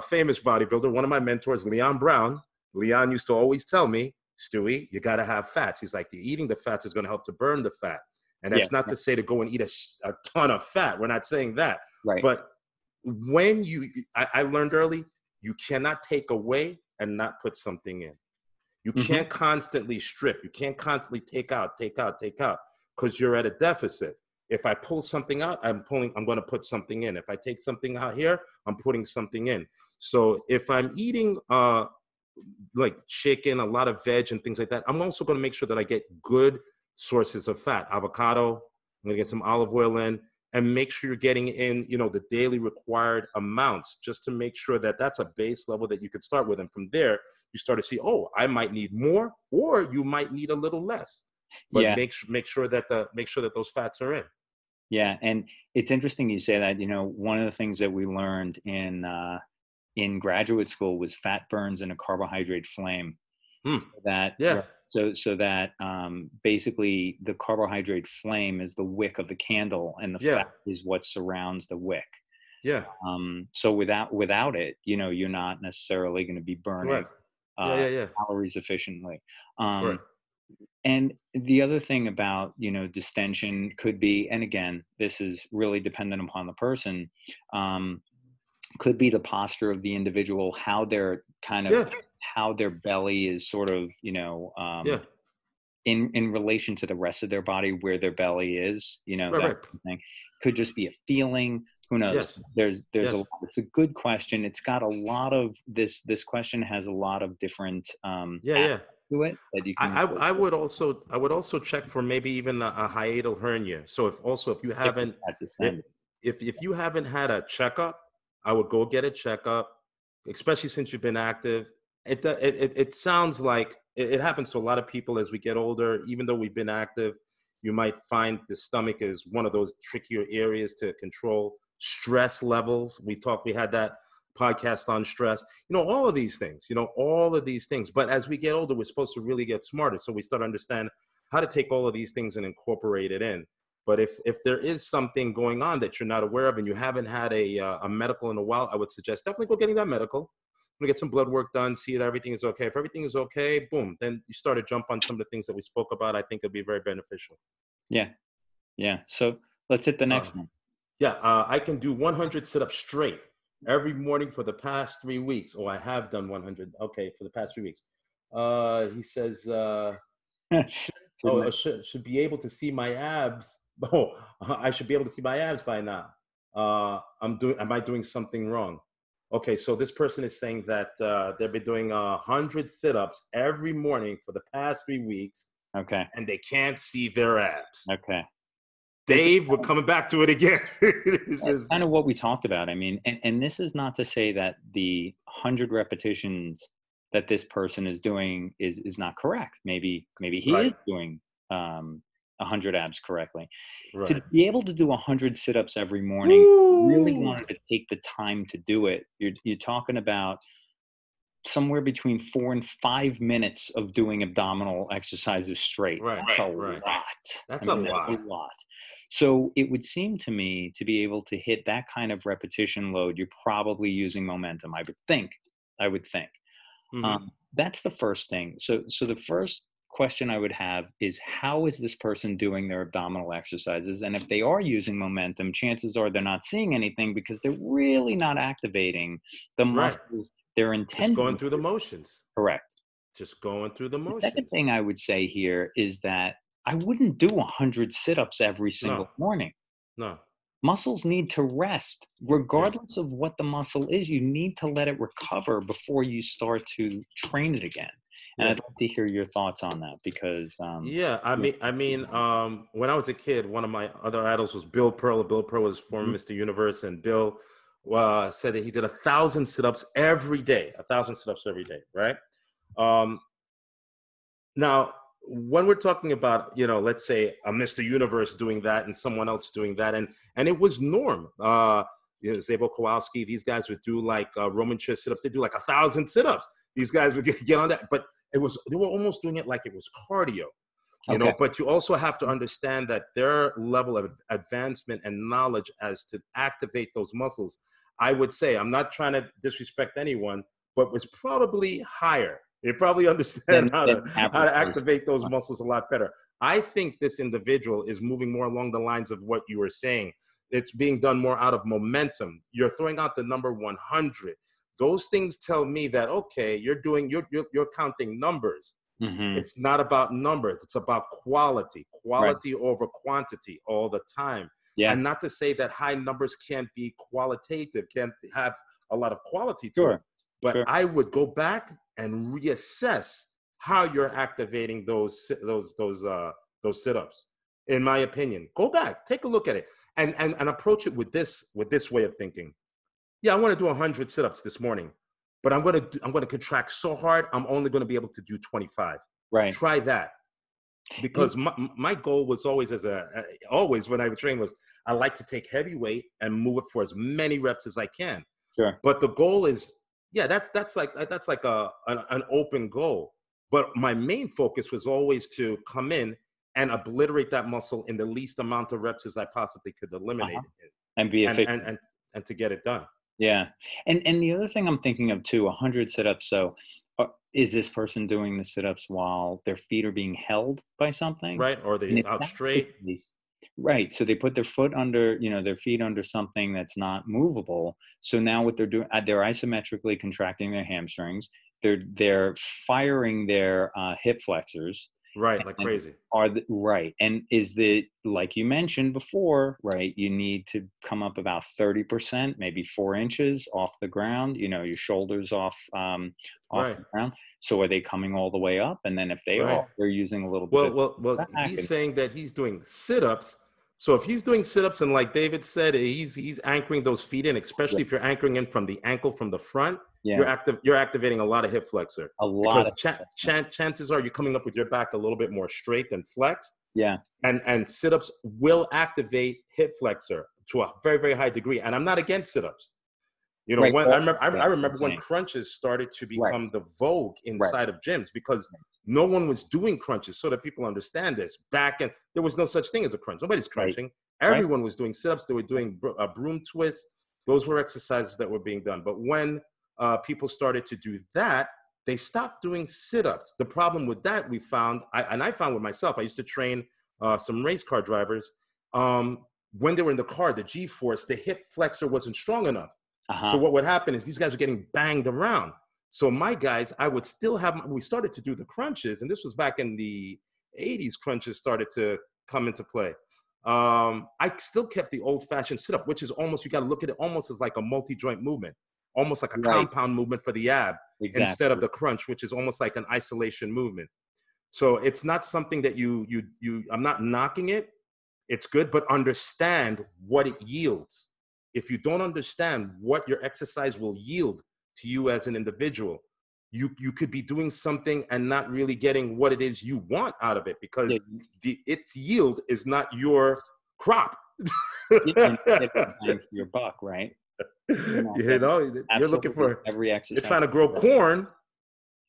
Speaker 2: famous bodybuilder, one of my mentors, Leon Brown. Leon used to always tell me, Stewie, you got to have fats. He's like, the eating the fats is going to help to burn the fat. And
Speaker 1: Yeah.
Speaker 2: that's not to say to go and eat a ton of fat. We're not saying that.
Speaker 1: Right.
Speaker 2: But when I learned early, you cannot take away and not put something in. You
Speaker 1: Hmm.
Speaker 2: can't constantly strip. You can't constantly take out, because you're at a deficit. If I pull something out, I'm going to put something in. If I take something out here, I'm putting something in. So if I'm eating like chicken, a lot of veg and things like that, I'm also going to make sure that I get good sources of fat. Avocado, I'm going to get some olive oil in, and make sure you're getting in, the daily required amounts, just to make sure that that's a base level that you could start with. And from there, you start to see, oh, I might need more, or you might need a little less. But
Speaker 1: Yeah.
Speaker 2: make sure that those fats are in.
Speaker 1: Yeah. And it's interesting you say that. One of the things that we learned in graduate school was fat burns in a carbohydrate flame.
Speaker 2: Hmm.
Speaker 1: So that
Speaker 2: Yeah.
Speaker 1: right, so that basically the carbohydrate flame is the wick of the candle, and the
Speaker 2: Yeah.
Speaker 1: fat is what surrounds the wick.
Speaker 2: Yeah.
Speaker 1: So without it, you're not necessarily going to be burning
Speaker 2: Correct. Yeah. Yeah. Yeah.
Speaker 1: calories efficiently. Um,
Speaker 2: Correct.
Speaker 1: and the other thing about, distension could be, and again, this is really dependent upon the person, could be the posture of the individual, how they're kind of,
Speaker 2: Yeah.
Speaker 1: how their belly is sort of,
Speaker 2: Yeah.
Speaker 1: in relation to the rest of their body, where their belly is,
Speaker 2: Right.
Speaker 1: that
Speaker 2: Right.
Speaker 1: kind of thing. Could just be a feeling. Who knows?
Speaker 2: Yes.
Speaker 1: There's a
Speaker 2: Yes.
Speaker 1: lot. It's a good question. It's got a lot of this question has a lot of different
Speaker 2: Yeah. Yeah.
Speaker 1: aspects to it that you can
Speaker 2: I would also check for maybe even a hiatal hernia. So if you
Speaker 1: if it's
Speaker 2: haven't
Speaker 1: that
Speaker 2: if
Speaker 1: distended.
Speaker 2: if you haven't had a checkup, I would go get a checkup, especially since you've been active. It sounds like it happens to a lot of people as we get older. Even though we've been active, you might find the stomach is one of those trickier areas to control. Stress levels. We had that podcast on stress. All of these things. But as we get older, we're supposed to really get smarter. So we start to understand how to take all of these things and incorporate it in. But if there is something going on that you're not aware of and you haven't had a medical in a while, I would suggest definitely go getting that medical. I'm gonna get some blood work done, see that everything is okay. If everything is okay, boom, then you start to jump on some of the things that we spoke about. I think it'd be very beneficial.
Speaker 1: Yeah. Yeah. So let's hit the
Speaker 2: Uh,
Speaker 1: next one.
Speaker 2: yeah, I can do 100 sit-ups straight every morning for the past 3 weeks. Oh, I have done 100. Okay, for the past 3 weeks. He says, should,
Speaker 1: Shouldn't it?
Speaker 2: should be able to see my abs. Oh, I should be able to see my abs by now. Am I doing something wrong? Okay, so this person is saying that they've been doing 100 sit-ups every morning for the past 3 weeks,
Speaker 1: Okay.
Speaker 2: and they can't see their abs.
Speaker 1: Okay. This is
Speaker 2: Dave, we're coming back to it again. This is
Speaker 1: kind of what we talked about. I mean, and this is not to say that the 100 repetitions that this person is doing is not correct. Maybe he is
Speaker 2: right.
Speaker 1: doing um, 100 abs correctly. To
Speaker 2: Right.
Speaker 1: be able to do 100 sit-ups every morning, really
Speaker 2: Woo!
Speaker 1: wanted to take the time to do it. You're talking about somewhere between 4 and 5 minutes of doing abdominal exercises straight.
Speaker 2: Right.
Speaker 1: That's a
Speaker 2: Right.
Speaker 1: lot. I
Speaker 2: That's a
Speaker 1: mean, that's
Speaker 2: lot.
Speaker 1: a lot. So it would seem to me to be able to hit that kind of repetition load, you're probably using momentum. I would think. I would think.
Speaker 2: Hmm.
Speaker 1: That's the first thing. So the first question I would have is, how is this person doing their abdominal exercises? And if they are using momentum, chances are they're not seeing anything because they're really not activating the
Speaker 2: Right.
Speaker 1: muscles they're
Speaker 2: Just going
Speaker 1: intending
Speaker 2: through the
Speaker 1: to.
Speaker 2: motions.
Speaker 1: Correct.
Speaker 2: Just going through the
Speaker 1: The second
Speaker 2: motions.
Speaker 1: thing I would say here is that I wouldn't do 100 sit-ups every
Speaker 2: No.
Speaker 1: single morning.
Speaker 2: No.
Speaker 1: Muscles need to rest.
Speaker 2: Yeah.
Speaker 1: Regardless of what the muscle is, you need to let it recover before you start to train it again. And
Speaker 2: Yeah.
Speaker 1: I'd love to hear your thoughts on that because,
Speaker 2: Yeah, I
Speaker 1: yeah.
Speaker 2: mean, when I was a kid, one of my other idols was Bill Pearl. Bill Pearl was former
Speaker 1: Mhm.
Speaker 2: Mr. Universe, and Bill said that he did 1,000 sit-ups every day. 1,000 sit-ups every day, right? Um, Now, when we're talking about, let's say a Mr. Universe doing that and someone else doing that, and it was norm. Zabo Kowalski, these guys would do like Roman chair sit-ups. They do like 1,000 sit-ups. These guys would get on that, but they were almost doing it like it was cardio.
Speaker 1: Okay.
Speaker 2: But you also have to understand that their level of advancement and knowledge as to activate those muscles, I would say, I'm not trying to disrespect anyone, but was probably higher. They probably understand how to
Speaker 1: Then average person.
Speaker 2: activate those muscles a lot better. I think this individual is moving more along the lines of what you were saying. It's being done more out of momentum. You're throwing out the number 100. Those things tell me that, okay, you're counting numbers.
Speaker 1: Hmm.
Speaker 2: It's not about numbers. It's about
Speaker 1: Right.
Speaker 2: quality over quantity all the time.
Speaker 1: Yeah.
Speaker 2: And not to say that high numbers can't be qualitative, can't have a lot of quality to it.
Speaker 1: Sure.
Speaker 2: But
Speaker 1: Sure.
Speaker 2: I would go back and reassess how you're activating those sit-ups. In my opinion, go back, take a look at it, and approach it with this way of thinking. Yeah, I want to do 100 sit-ups this morning, but I'm going to contract so hard, I'm only going to be able to do 25.
Speaker 1: Right.
Speaker 2: Try that,
Speaker 1: And
Speaker 2: because my goal was always, always when I would train, was I like to take heavy weight and move it for as many reps as I can.
Speaker 1: sure.
Speaker 2: But the goal is, yeah, that's like an open goal. But my main focus was always to come in and obliterate that muscle in the least amount of reps as I possibly could eliminate
Speaker 1: Uh-huh.
Speaker 2: it,
Speaker 1: And be
Speaker 2: and
Speaker 1: efficient.
Speaker 2: and and and to get it done.
Speaker 1: Yeah. And the other thing I'm thinking of too, 100 sit-ups. So, is this person doing the sit-ups while their feet are being held by something?
Speaker 2: Right? Or
Speaker 1: And
Speaker 2: they
Speaker 1: if
Speaker 2: out
Speaker 1: that's the
Speaker 2: straight.
Speaker 1: case, right. So they put their foot under, their feet under something that's not movable. So now what they're doing, they're isometrically contracting their hamstrings. They're firing their hip flexors.
Speaker 2: Right, like
Speaker 1: And
Speaker 2: crazy.
Speaker 1: right. And is the, like you mentioned before, right? You need to come up about 30%, maybe 4 inches off the ground, your shoulders off
Speaker 2: Right,
Speaker 1: the ground. So are they coming all the way up? And then if they
Speaker 2: right.
Speaker 1: are, they're using a little bit
Speaker 2: Well,
Speaker 1: of
Speaker 2: well, well.
Speaker 1: back
Speaker 2: He's
Speaker 1: and
Speaker 2: saying that he's doing sit-ups. So if he's doing sit-ups, and like David said, he's anchoring those feet in,
Speaker 1: yeah,
Speaker 2: especially if you're anchoring in from the ankle from the front,
Speaker 1: yeah,
Speaker 2: you're activating a lot of hip flexor,
Speaker 1: a lot
Speaker 2: because
Speaker 1: of,
Speaker 2: chances are you're coming up with your back a little bit more straight than flexed,
Speaker 1: yeah,
Speaker 2: and sit-ups will activate hip flexor to a very, very high degree. And I'm not against sit-ups.
Speaker 1: right.
Speaker 2: When I
Speaker 1: That's what I'm
Speaker 2: remember when
Speaker 1: saying.
Speaker 2: crunches started to
Speaker 1: Right,
Speaker 2: become the vogue
Speaker 1: right,
Speaker 2: inside of gyms, because no one was doing crunches. So that people understand this, back in, there was no such thing as a crunch. Nobody's
Speaker 1: right,
Speaker 2: crunching.
Speaker 1: right.
Speaker 2: Everyone was doing sit-ups. They were doing broom twists. Those were exercises that were being done. But when people started to do that, they stopped doing sit-ups. The problem with that, I found with myself, I used to train some race car drivers. When they were in the car, the G-force, the hip flexor wasn't strong enough. So
Speaker 1: Uh-huh.
Speaker 2: what would happen is these guys are getting banged around. So my guys, I would still have, we started to do the crunches, and this was back in the 80s, crunches started to come into play. I still kept the old fashioned sit up, which is almost, you got to look at it almost as like a multi-joint movement, almost like a
Speaker 1: Right.
Speaker 2: compound movement for the ab, instead of
Speaker 1: Exactly.
Speaker 2: the crunch, which is almost like an isolation movement. So it's not something that I'm not knocking it. It's good, but understand what it yields. If you don't understand what your exercise will yield to you as an individual, you could be doing something and not really getting what it is you want out of it, because its yield is not your crop.
Speaker 1: And bang for your buck, right?
Speaker 2: You're looking for
Speaker 1: every exercise.
Speaker 2: You're trying to grow corn,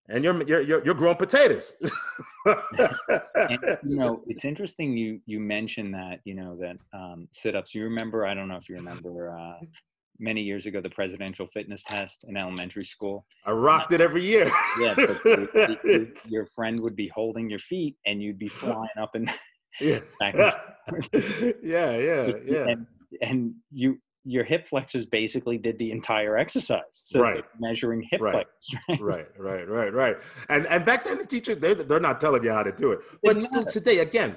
Speaker 2: and you're growing potatoes.
Speaker 1: And it's interesting you mentioned that, that sit-ups. You remember, I don't know if you remember, many years ago, the presidential fitness test in elementary school.
Speaker 2: I rocked it every year.
Speaker 1: Yeah, but your friend would be holding your feet, and you'd be flying up and back.
Speaker 2: Yeah.
Speaker 1: And your hip flexors basically did the entire exercise. So
Speaker 2: right.
Speaker 1: Measuring hip flexors.
Speaker 2: Right. And back then the teachers, they're not telling you how to do it. But still today, again,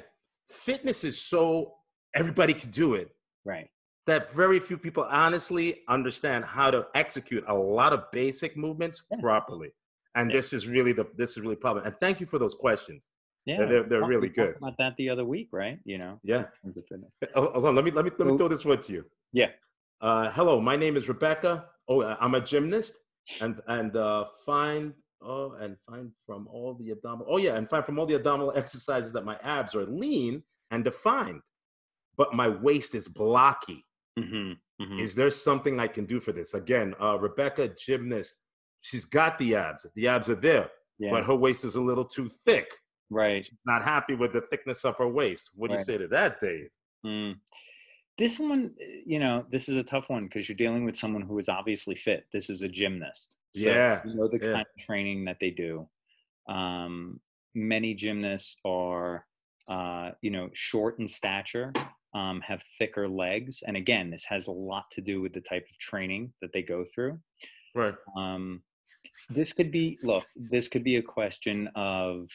Speaker 2: fitness is so everybody can do it.
Speaker 1: Right.
Speaker 2: That very few people honestly understand how to execute a lot of basic movements properly. And this is really problem. And thank you for those questions.
Speaker 1: Yeah,
Speaker 2: they're really good.
Speaker 1: We talked about that the other week, right?
Speaker 2: Yeah. Hold on, let me throw this one to you.
Speaker 1: Yeah.
Speaker 2: Hello, my name is Rebecca. I'm a gymnast, and find from all the abdominal exercises that my abs are lean and defined, but my waist is blocky. Is there something I can do for this? Again, Rebecca, gymnast, she's got the abs. The abs are there, but her waist is a little too thick.
Speaker 1: Right.
Speaker 2: She's not happy with the thickness of her waist. What do you say to that, Dave?
Speaker 1: This one, this is a tough one because you're dealing with someone who is obviously fit. This is a gymnast. So the kind of training that they do. Many gymnasts are, short in stature, have thicker legs. And again, this has a lot to do with the type of training that they go through.
Speaker 2: Right.
Speaker 1: This could be a question of,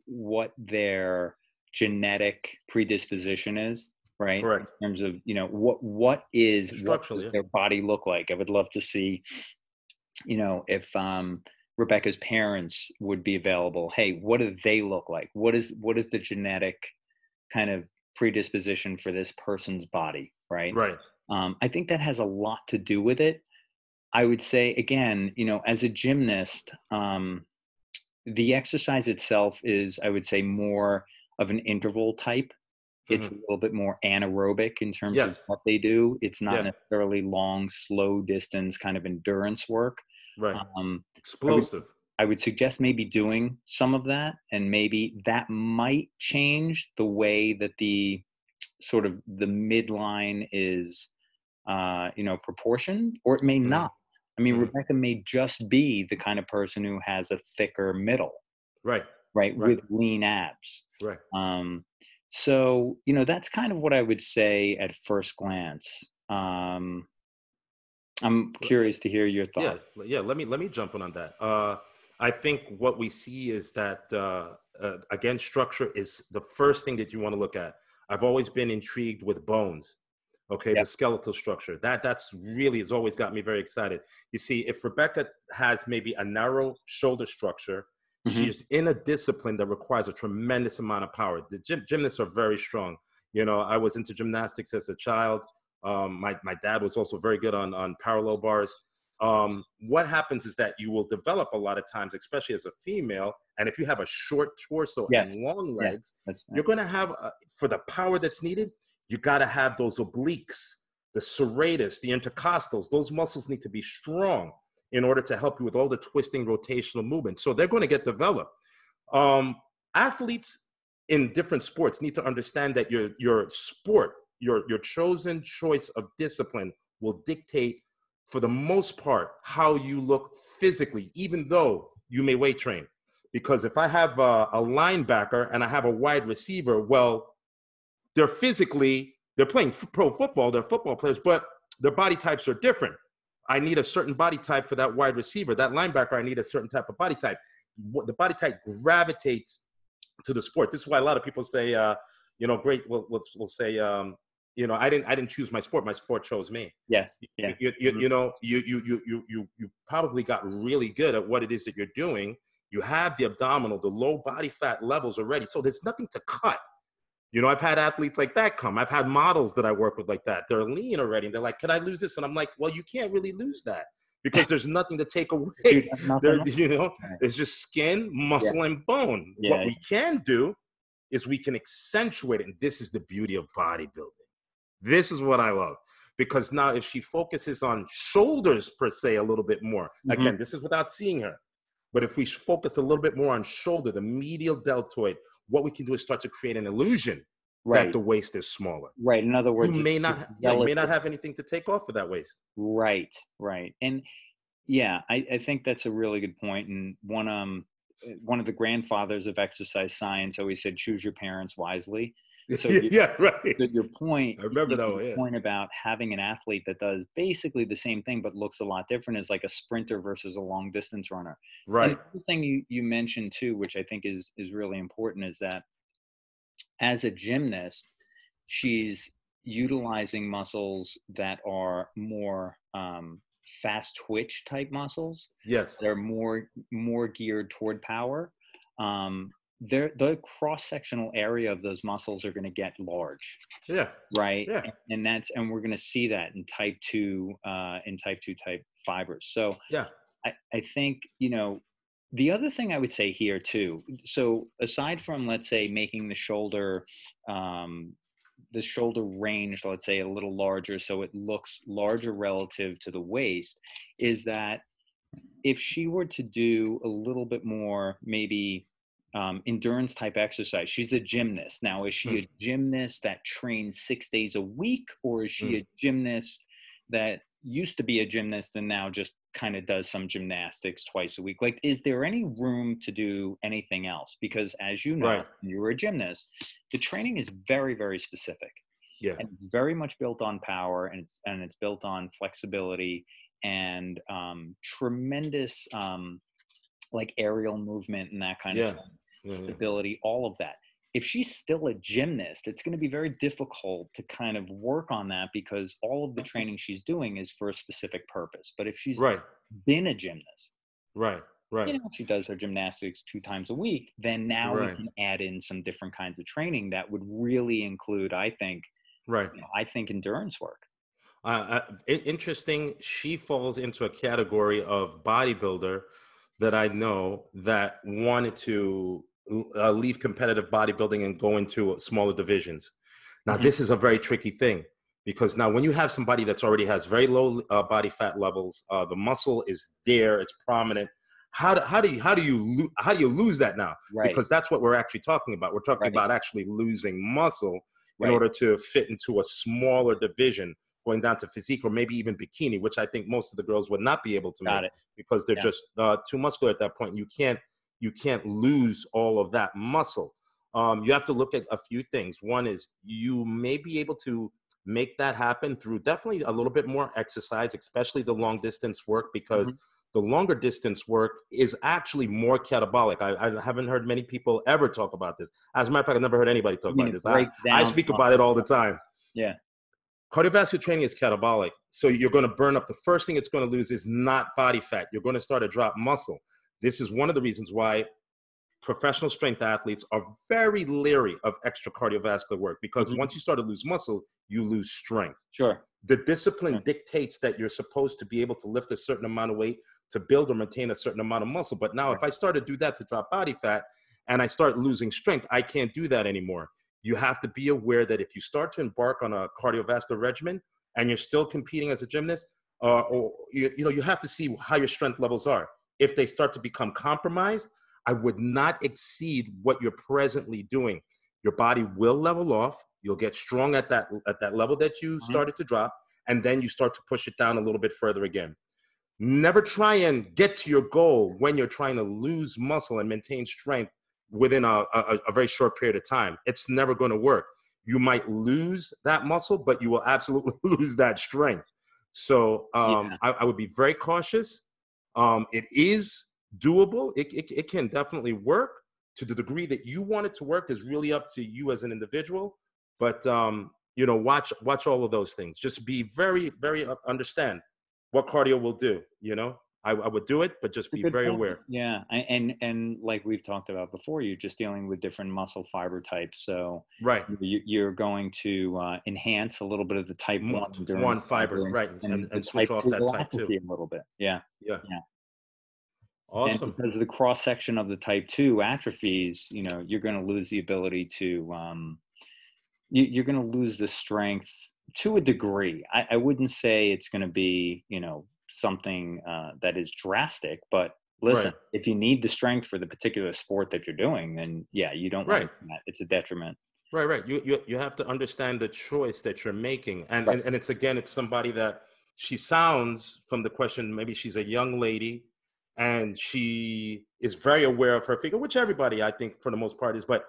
Speaker 1: what their genetic predisposition is, right?
Speaker 2: Correct.
Speaker 1: In terms of, what does their body look like? I would love to see, if Rebecca's parents would be available. Hey, what do they look like? What is the genetic kind of predisposition for this person's body, right?
Speaker 2: Right.
Speaker 1: I think that has a lot to do with it. I would say, again, as a gymnast, the exercise itself is, I would say, more of an interval type. It's a little bit more anaerobic in terms of what they do. It's not necessarily long, slow distance kind of endurance work.
Speaker 2: Right. Explosive.
Speaker 1: I would suggest maybe doing some of that, and maybe that might change the way that the sort of the midline is, proportioned, or it may not. I mean, Rebecca may just be the kind of person who has a thicker middle, right, with lean abs.
Speaker 2: Right.
Speaker 1: So, that's kind of what I would say at first glance. I'm curious to hear your thoughts.
Speaker 2: Yeah. Let me jump in on that. I think what we see is that, again, structure is the first thing that you want to look at. I've always been intrigued with bones. Okay, the skeletal structure. That's really has always got me very excited. You see, if Rebecca has maybe a narrow shoulder structure, she's in a discipline that requires a tremendous amount of power. The gymnasts are very strong. I was into gymnastics as a child. My dad was also very good on parallel bars. What happens is that you will develop a lot of times, especially as a female, and if you have a short torso and long legs, you're going to have, for the power that's needed, you got to have those obliques, the serratus, the intercostals. Those muscles need to be strong in order to help you with all the twisting rotational movements. So they're going to get developed. Athletes in different sports need to understand that your sport, your chosen choice of discipline will dictate, for the most part, how you look physically, even though you may weight train. Because if I have a linebacker and I have a wide receiver, well, they're playing pro football, they're football players, but their body types are different. I need a certain body type for that wide receiver. That linebacker, I need a certain type of body type. The body type gravitates to the sport. This is why a lot of people say, great, we'll say, I didn't choose my sport chose me.
Speaker 1: Yes. Yeah.
Speaker 2: You probably got really good at what it is that you're doing. You have the abdominal, the low body fat levels already. So there's nothing to cut. I've had athletes like that come. I've had models that I work with like that. They're lean already. And they're like, can I lose this? And I'm like, well, you can't really lose that because there's nothing to take
Speaker 1: Dude,
Speaker 2: away.
Speaker 1: nothing.
Speaker 2: There,
Speaker 1: Right.
Speaker 2: it's just skin,
Speaker 1: Yeah.
Speaker 2: muscle, and bone.
Speaker 1: Yeah.
Speaker 2: What we can do is we can accentuate it. And this is the beauty of bodybuilding. This is what I love. Because now if she focuses on shoulders per se a little bit more, again, this is without seeing her. But if we focus a little bit more on shoulder, the medial deltoid, what we can do is start to create an illusion that the waist is smaller.
Speaker 1: Right. In other words,
Speaker 2: You may not have anything to take off of that waist.
Speaker 1: Right. And yeah, I think that's a really good point. And one of the grandfathers of exercise science always said, choose your parents wisely. So
Speaker 2: right.
Speaker 1: Your point,
Speaker 2: I remember that one.
Speaker 1: Your point about having an athlete that does basically the same thing but looks a lot different is like a sprinter versus a long distance runner.
Speaker 2: Right.
Speaker 1: And the thing you mentioned too, which I think is really important, is that as a gymnast, she's utilizing muscles that are more fast twitch type muscles.
Speaker 2: Yes.
Speaker 1: They're more geared toward power. The cross-sectional area of those muscles are going to get large.
Speaker 2: Yeah.
Speaker 1: Right.
Speaker 2: Yeah.
Speaker 1: And we're going to see that in type 2 type fibers. So
Speaker 2: yeah,
Speaker 1: I think, the other thing I would say here too, so aside from, let's say, making the shoulder range, let's say, a little larger so it looks larger relative to the waist, is that if she were to do a little bit more maybe endurance type exercise, she's a gymnast. Now, is she a gymnast that trains 6 days a week, or is she a gymnast that used to be a gymnast and now just kind of does some gymnastics twice a week? Like, is there any room to do anything else? Because as you know, you were a gymnast, the training is very, very specific.
Speaker 2: Yeah.
Speaker 1: And it's very much built on power, and it's built on flexibility and tremendous like aerial movement and that kind of thing. Stability, all of that. If she's still a gymnast, it's going to be very difficult to kind of work on that, because all of the training she's doing is for a specific purpose. But if she's been a gymnast, she does her gymnastics 2 times a week, then now we can add in some different kinds of training that would really include, I think, endurance work.
Speaker 2: Interesting. She falls into a category of bodybuilder that I know that wanted to leave competitive bodybuilding and go into smaller divisions. Now, this is a very tricky thing, because now when you have somebody that's already has very low body fat levels, the muscle is there, it's prominent. How do you lose that now? Because that's what we're actually talking about. We're talking about actually losing muscle in order to fit into a smaller division, going down to physique or maybe even bikini, which I think most of the girls would not be able to make because they're just too muscular at that point. You can't lose all of that muscle. You have to look at a few things. One is you may be able to make that happen through definitely a little bit more exercise, especially the long distance work, because the longer distance work is actually more catabolic. I haven't heard many people ever talk about this. As a matter of fact, I've never heard anybody talk about this. I speak about it all the time.
Speaker 1: Yeah.
Speaker 2: Cardiovascular training is catabolic. So you're going to burn up. The first thing it's going to lose is not body fat. You're going to start to drop muscle. This is one of the reasons why professional strength athletes are very leery of extra cardiovascular work, because once you start to lose muscle, you lose strength.
Speaker 1: Sure.
Speaker 2: The discipline dictates that you're supposed to be able to lift a certain amount of weight to build or maintain a certain amount of muscle. But now if I start to do that to drop body fat and I start losing strength, I can't do that anymore. You have to be aware that if you start to embark on a cardiovascular regimen and you're still competing as a gymnast, you have to see how your strength levels are. If they start to become compromised, I would not exceed what you're presently doing. Your body will level off. You'll get strong at that level that you started to drop, and then you start to push it down a little bit further again. Never try and get to your goal when you're trying to lose muscle and maintain strength within a very short period of time. It's never going to work. You might lose that muscle, but you will absolutely lose that strength. So I would be very cautious. It is doable. It can definitely work. To the degree that you want it to work is really up to you as an individual. But watch all of those things. Just be very, very understand what cardio will do. I would do it, but just
Speaker 1: That's
Speaker 2: be
Speaker 1: a good
Speaker 2: very
Speaker 1: point.
Speaker 2: aware.
Speaker 1: Yeah, and like we've talked about before, you're just dealing with different muscle fiber types. So
Speaker 2: Right.
Speaker 1: you're going to enhance a little bit of the type 1 endurance
Speaker 2: One fiber,
Speaker 1: fiber,
Speaker 2: right,
Speaker 1: and the
Speaker 2: and switch
Speaker 1: type
Speaker 2: off
Speaker 1: 2
Speaker 2: that
Speaker 1: will
Speaker 2: type two.
Speaker 1: atrophy a little bit. Yeah,
Speaker 2: Yeah.
Speaker 1: yeah. And
Speaker 2: Awesome.
Speaker 1: because the cross section of the type 2 atrophies, you're going to lose the ability to, you're going to lose the strength to a degree. I wouldn't say it's going to be, something that is drastic, but listen,
Speaker 2: Right.
Speaker 1: if you need the strength for the particular sport that you're doing, then yeah, you don't want to
Speaker 2: Right.
Speaker 1: do that. It's a detriment.
Speaker 2: Right, right. You have to understand the choice that you're making, and
Speaker 1: Right.
Speaker 2: and it's again, it's somebody that she sounds from the question. Maybe she's a young lady, and she is very aware of her figure, which everybody, I think, for the most part is. But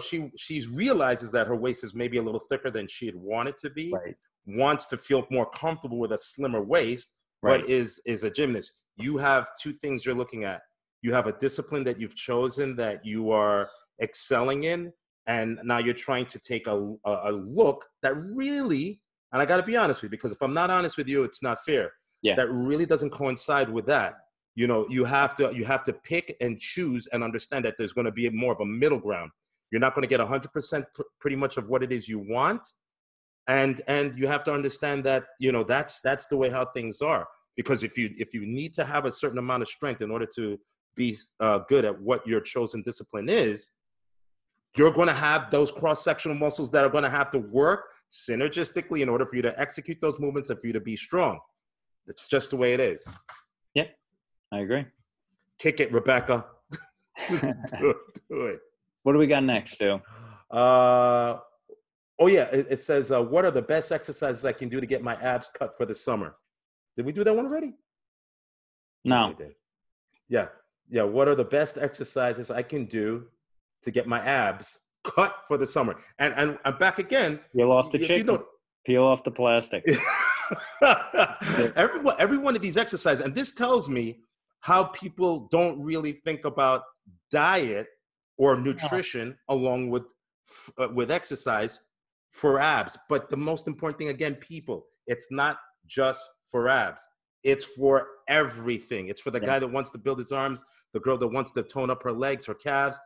Speaker 2: she realizes that her waist is maybe a little thicker than she had wanted to be.
Speaker 1: Right.
Speaker 2: Wants to feel more comfortable with a slimmer waist,
Speaker 1: Right.
Speaker 2: but is a gymnast. You have two things you're looking at. You have a discipline that you've chosen that you are excelling in, and now you're trying to take a look that really, and I got to be honest with you, because if I'm not honest with you, it's not fair.
Speaker 1: Yeah.
Speaker 2: That really doesn't coincide with that. You have to pick and choose and understand that there's going to be more of a middle ground. You're not going to get 100% pretty much of what it is you want, and you have to understand that that's the way how things are. Because if you need to have a certain amount of strength in order to be good at what your chosen discipline is, you're going to have those cross-sectional muscles that are going to have to work synergistically in order for you to execute those movements and for you to be strong. It's just the way it is.
Speaker 1: Yep. I agree.
Speaker 2: Kick it, Rebecca. do it.
Speaker 1: What do we got next, Stu?
Speaker 2: Oh yeah, it says, what are the best exercises I can do to get my abs cut for the summer? Did we do that one already?
Speaker 1: No.
Speaker 2: Yeah. What are the best exercises I can do to get my abs cut for the summer? And I'm back again.
Speaker 1: Peel off the chicken. Peel off the plastic.
Speaker 2: every one of these exercises, and this tells me how people don't really think about diet or nutrition along with exercise for abs. But the most important thing, again, people, it's not just for abs. It's for everything. It's for the guy that wants to build his arms, the girl that wants to tone up her legs, her calves.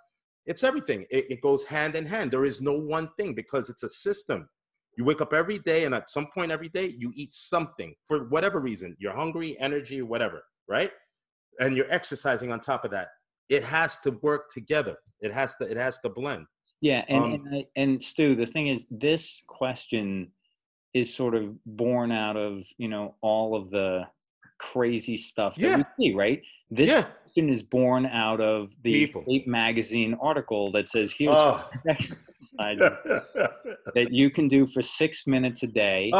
Speaker 2: It's everything. It goes hand in hand. There is no one thing because it's a system. You wake up every day, and at some point every day, you eat something for whatever reason. You're hungry, energy, whatever, right? And you're exercising on top of that. It has to work together. It has to blend.
Speaker 1: Yeah, and Stu, the thing is, this question is sort of born out of all of the crazy stuff that we see, right? This question is born out of the Shape magazine article that says here's exercises that you can do for 6 minutes a day.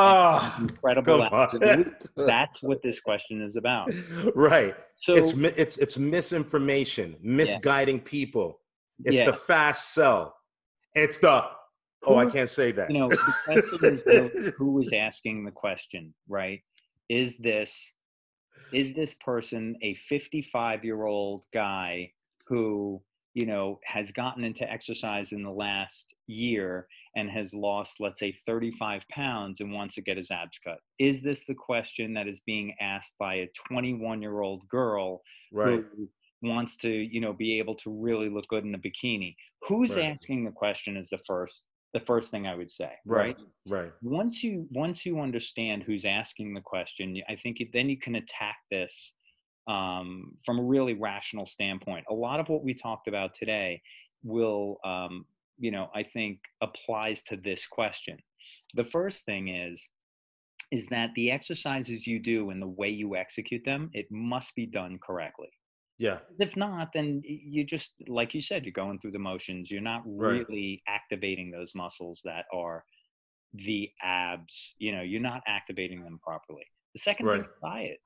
Speaker 1: Incredible abs. That's what this question is about.
Speaker 2: Right.
Speaker 1: So
Speaker 2: it's misinformation, misguiding people. It's the fast sell. It's the I can't say that.
Speaker 1: The question is who is asking the question, right? Is this person a 55-year-old guy who, has gotten into exercise in the last year and has lost, let's say, 35 pounds and wants to get his abs cut? Is this the question that is being asked by a 21-year-old girl who wants to, be able to really look good in a bikini? Who's asking the question is the first thing I would say, right?
Speaker 2: Right.
Speaker 1: Once you understand who's asking the question, I think then you can attack this from a really rational standpoint. A lot of what we talked about today will, I think applies to this question. The first thing is that the exercises you do and the way you execute them, it must be done correctly.
Speaker 2: Yeah.
Speaker 1: If not, then you just, like you said, you're going through the motions. You're not really activating those muscles that are the abs. You're not activating them properly. The second thing is diet.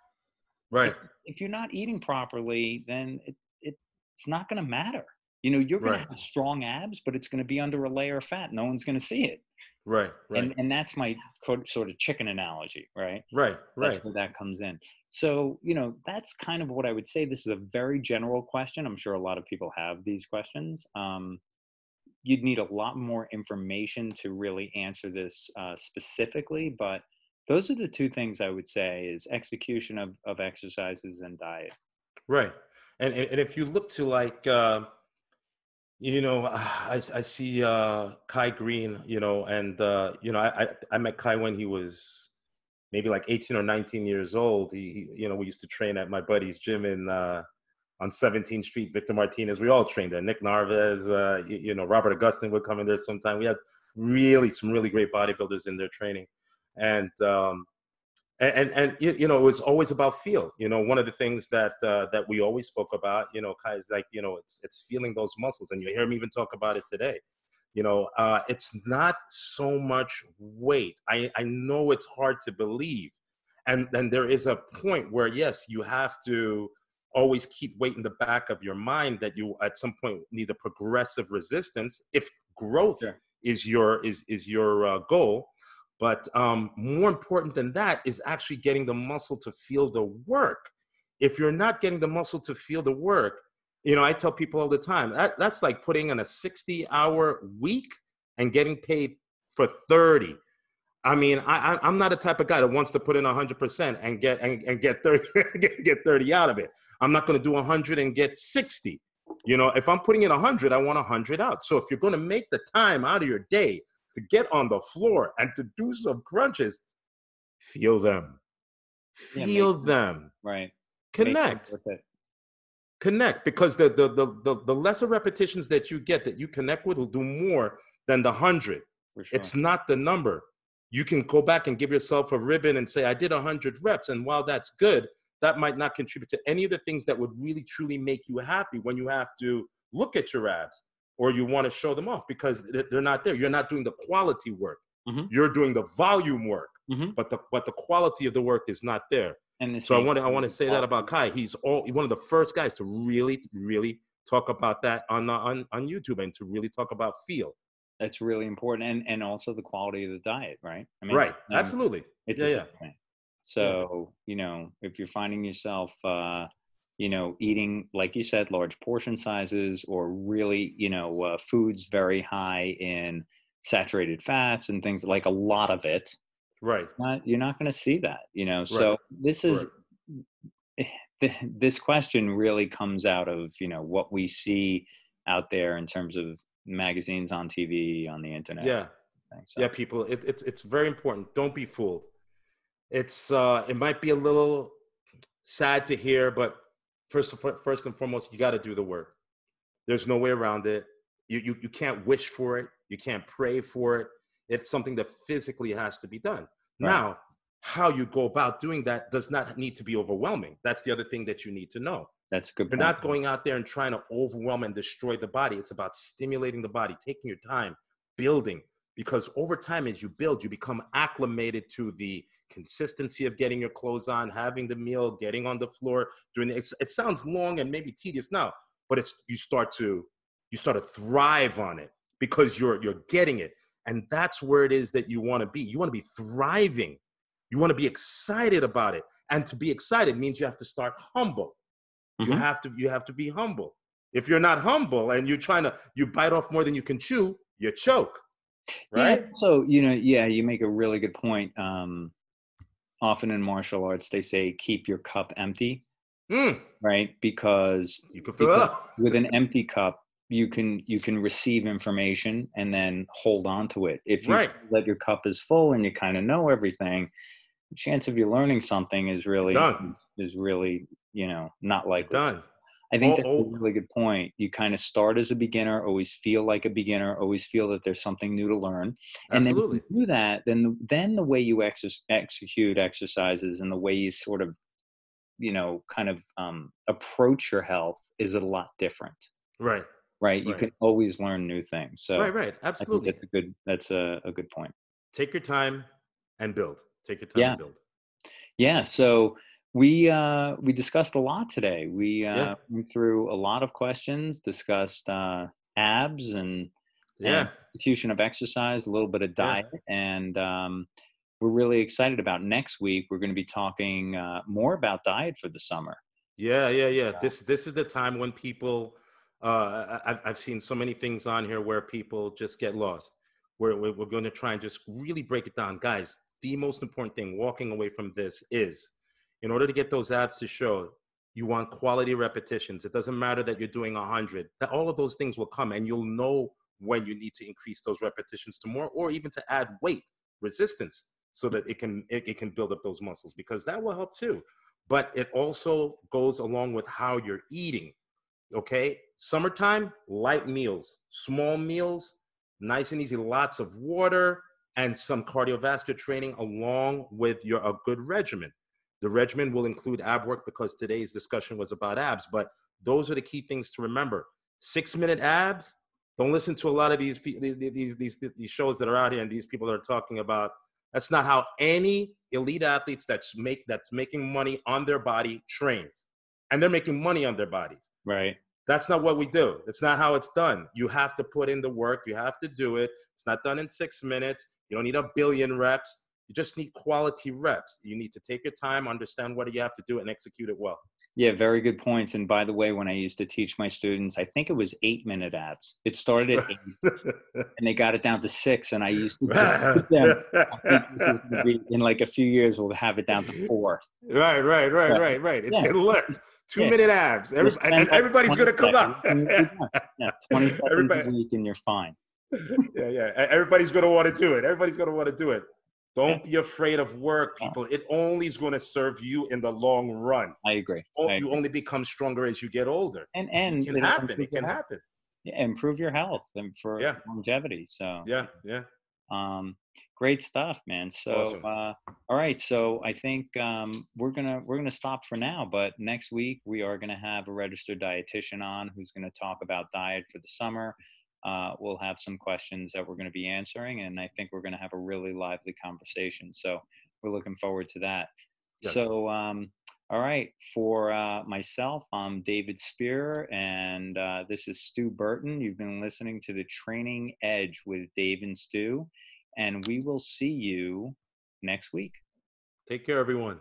Speaker 2: Right.
Speaker 1: If you're not eating properly, then it's not going to matter. You're going to have strong abs, but it's going to be under a layer of fat. No one's going to see it.
Speaker 2: Right.
Speaker 1: And that's my sort of chicken analogy, right?
Speaker 2: Right.
Speaker 1: That's where that comes in. So, that's kind of what I would say. This is a very general question. I'm sure a lot of people have these questions. You'd need a lot more information to really answer this specifically, but Those are the two things I would say is execution of exercises and diet.
Speaker 2: Right. And if you look to like, I see Kai Green, and I met Kai when he was maybe like 18 or 19 years old. We used to train at my buddy's gym in on 17th Street. Victor Martinez, we all trained there. Nick Narvez, Robert Augustin would come in there sometime. We had some really great bodybuilders in there training, and it was always about feel. One of the things that we always spoke about, Kai, is like, it's feeling those muscles, and you hear him even talk about it today. It's not so much weight. I know it's hard to believe, and there is a point where, yes, you have to always keep weight in the back of your mind that you at some point need a progressive resistance if growth
Speaker 1: Sure.
Speaker 2: is your goal. But more important than that is actually getting the muscle to feel the work. If you're not getting the muscle to feel the work, I tell people all the time, that's like putting in a 60-hour week and getting paid for 30. I mean, I'm not a type of guy that wants to put in 100% and get 30 get 30 out of it. I'm not going to do 100 and get 60. If I'm putting in 100, I want 100 out. So if you're going to make the time out of your day to get on the floor and to do some crunches, feel them.
Speaker 1: Yeah,
Speaker 2: Feel them.
Speaker 1: right.
Speaker 2: Connect. Connect, because the lesser repetitions that you get, that you connect with, will do more than the 100.
Speaker 1: For sure.
Speaker 2: It's not the number. You can go back and give yourself a ribbon and say, I did 100 reps. And while that's good, that might not contribute to any of the things that would really, truly make you happy when you have to look at your abs or you want to show them off, because they're not there. You're not doing the quality work.
Speaker 1: Mm-hmm.
Speaker 2: You're doing the volume work,
Speaker 1: Mm-hmm.
Speaker 2: but the quality of the work is not there.
Speaker 1: And
Speaker 2: so I want to say that about Kai. He's one of the first guys to really, really talk about that on YouTube, and to really talk about feel.
Speaker 1: That's really important, and also the quality of the diet, right? I mean,
Speaker 2: right, absolutely.
Speaker 1: It's a same thing. So if you're finding yourself, eating, like you said, large portion sizes, or really, foods very high in saturated fats and things, like a lot of it,
Speaker 2: right?
Speaker 1: You're not going to see that, So this is this question really comes out of what we see out there in terms of magazines, on TV, on the internet.
Speaker 2: Yeah, people, it's very important. Don't be fooled. It might be a little sad to hear, but first and foremost, you got to do the work. There's no way around it. You can't wish for it. You can't pray for it. It's something that physically has to be done. Right. Now, how you go about doing that does not need to be overwhelming. That's the other thing that you need to know.
Speaker 1: That's a good
Speaker 2: You're
Speaker 1: point.
Speaker 2: not going out there and trying to overwhelm and destroy the body. It's about stimulating the body, taking your time, building. Because over time, as you build, you become acclimated to the consistency of getting your clothes on, having the meal, getting on the floor, doing it. It sounds long and maybe tedious now, but you start to thrive on it because you're getting it. And that's where it is that you want to be. You want to be thriving. You want to be excited about it. And to be excited means you have to start humble. Mm-hmm. You have to be humble. If you're not humble and you bite off more than you can chew, you choke. Right.
Speaker 1: Yeah, so, you make a really good point. Often in martial arts, they say, keep your cup empty. Right. Because
Speaker 2: you can fill it up.
Speaker 1: With an empty cup, you can receive information and then hold on to it. If you let your cup is full and you kind of know everything, the chance of you learning something is really not likely.
Speaker 2: Done.
Speaker 1: I think that's a really good point. You kind of start as a beginner, always feel like a beginner, always feel that there's something new to learn. And
Speaker 2: Absolutely.
Speaker 1: then if you do that, then the way you execute exercises and the way you sort of, approach your health is a lot different.
Speaker 2: Right.
Speaker 1: Right. You can always learn new things. So
Speaker 2: right. Absolutely.
Speaker 1: I think that's a good point.
Speaker 2: Take your time and build. Take your time and build.
Speaker 1: Yeah. So we discussed a lot today. We went through a lot of questions, discussed abs and execution of exercise, a little bit of diet, and we're really excited about next week. We're going to be talking more about diet for the summer.
Speaker 2: Yeah. This is the time when people. I've seen so many things on here where people just get lost. We're going to try and just really break it down, guys. the most important thing walking away from this is, in order to get those abs to show, you want quality repetitions. It doesn't matter that you're doing 100. That all of those things will come, and you'll know when you need to increase those repetitions to more, or even to add weight resistance, so that it can build up those muscles, because that will help too. But it also goes along with how you're eating. Okay, summertime, light meals, small meals, nice and easy, lots of water, and some cardiovascular training along with a good regimen. The regimen will include ab work, because today's discussion was about abs, but those are the key things to remember. 6-minute abs. Don't listen to a lot of these shows that are out here, and these people that are talking about. That's not how any elite athletes that's making money on their body trains, and they're making money on their bodies.
Speaker 1: Right.
Speaker 2: That's not what we do. It's not how it's done. You have to put in the work. You have to do it. It's not done in 6 minutes. You don't need a billion reps. You just need quality reps. You need to take your time, understand what you have to do, and execute it well.
Speaker 1: Yeah, very good points. And by the way, when I used to teach my students, I think it was 8-minute abs. It started at 8, and they got it down to 6. And I used to teach them, I think this is going to be, in like a few years, we'll have it down to 4.
Speaker 2: Right. It's getting learned. 2-minute abs.
Speaker 1: And
Speaker 2: everybody's going to come up.
Speaker 1: 20 seconds a week, and you're fine.
Speaker 2: Yeah. Everybody's going to want to do it. Don't be afraid of work, people. It only is going to serve you in the long run.
Speaker 1: I agree.
Speaker 2: You only become stronger as you get older.
Speaker 1: And
Speaker 2: it can happen. It can happen.
Speaker 1: Yeah, improve your health and for longevity. So
Speaker 2: yeah.
Speaker 1: Great stuff, man. So
Speaker 2: awesome.
Speaker 1: All right. So I think we're gonna stop for now. But next week we are gonna have a registered dietitian on who's gonna talk about diet for the summer. We'll have some questions that we're going to be answering, and I think we're going to have a really lively conversation. So we're looking forward to that. Yes. So, all right, for myself, I'm David Spear, and this is Stu Burton. You've been listening to The Training Edge with Dave and Stu, and we will see you next week.
Speaker 2: Take care, everyone.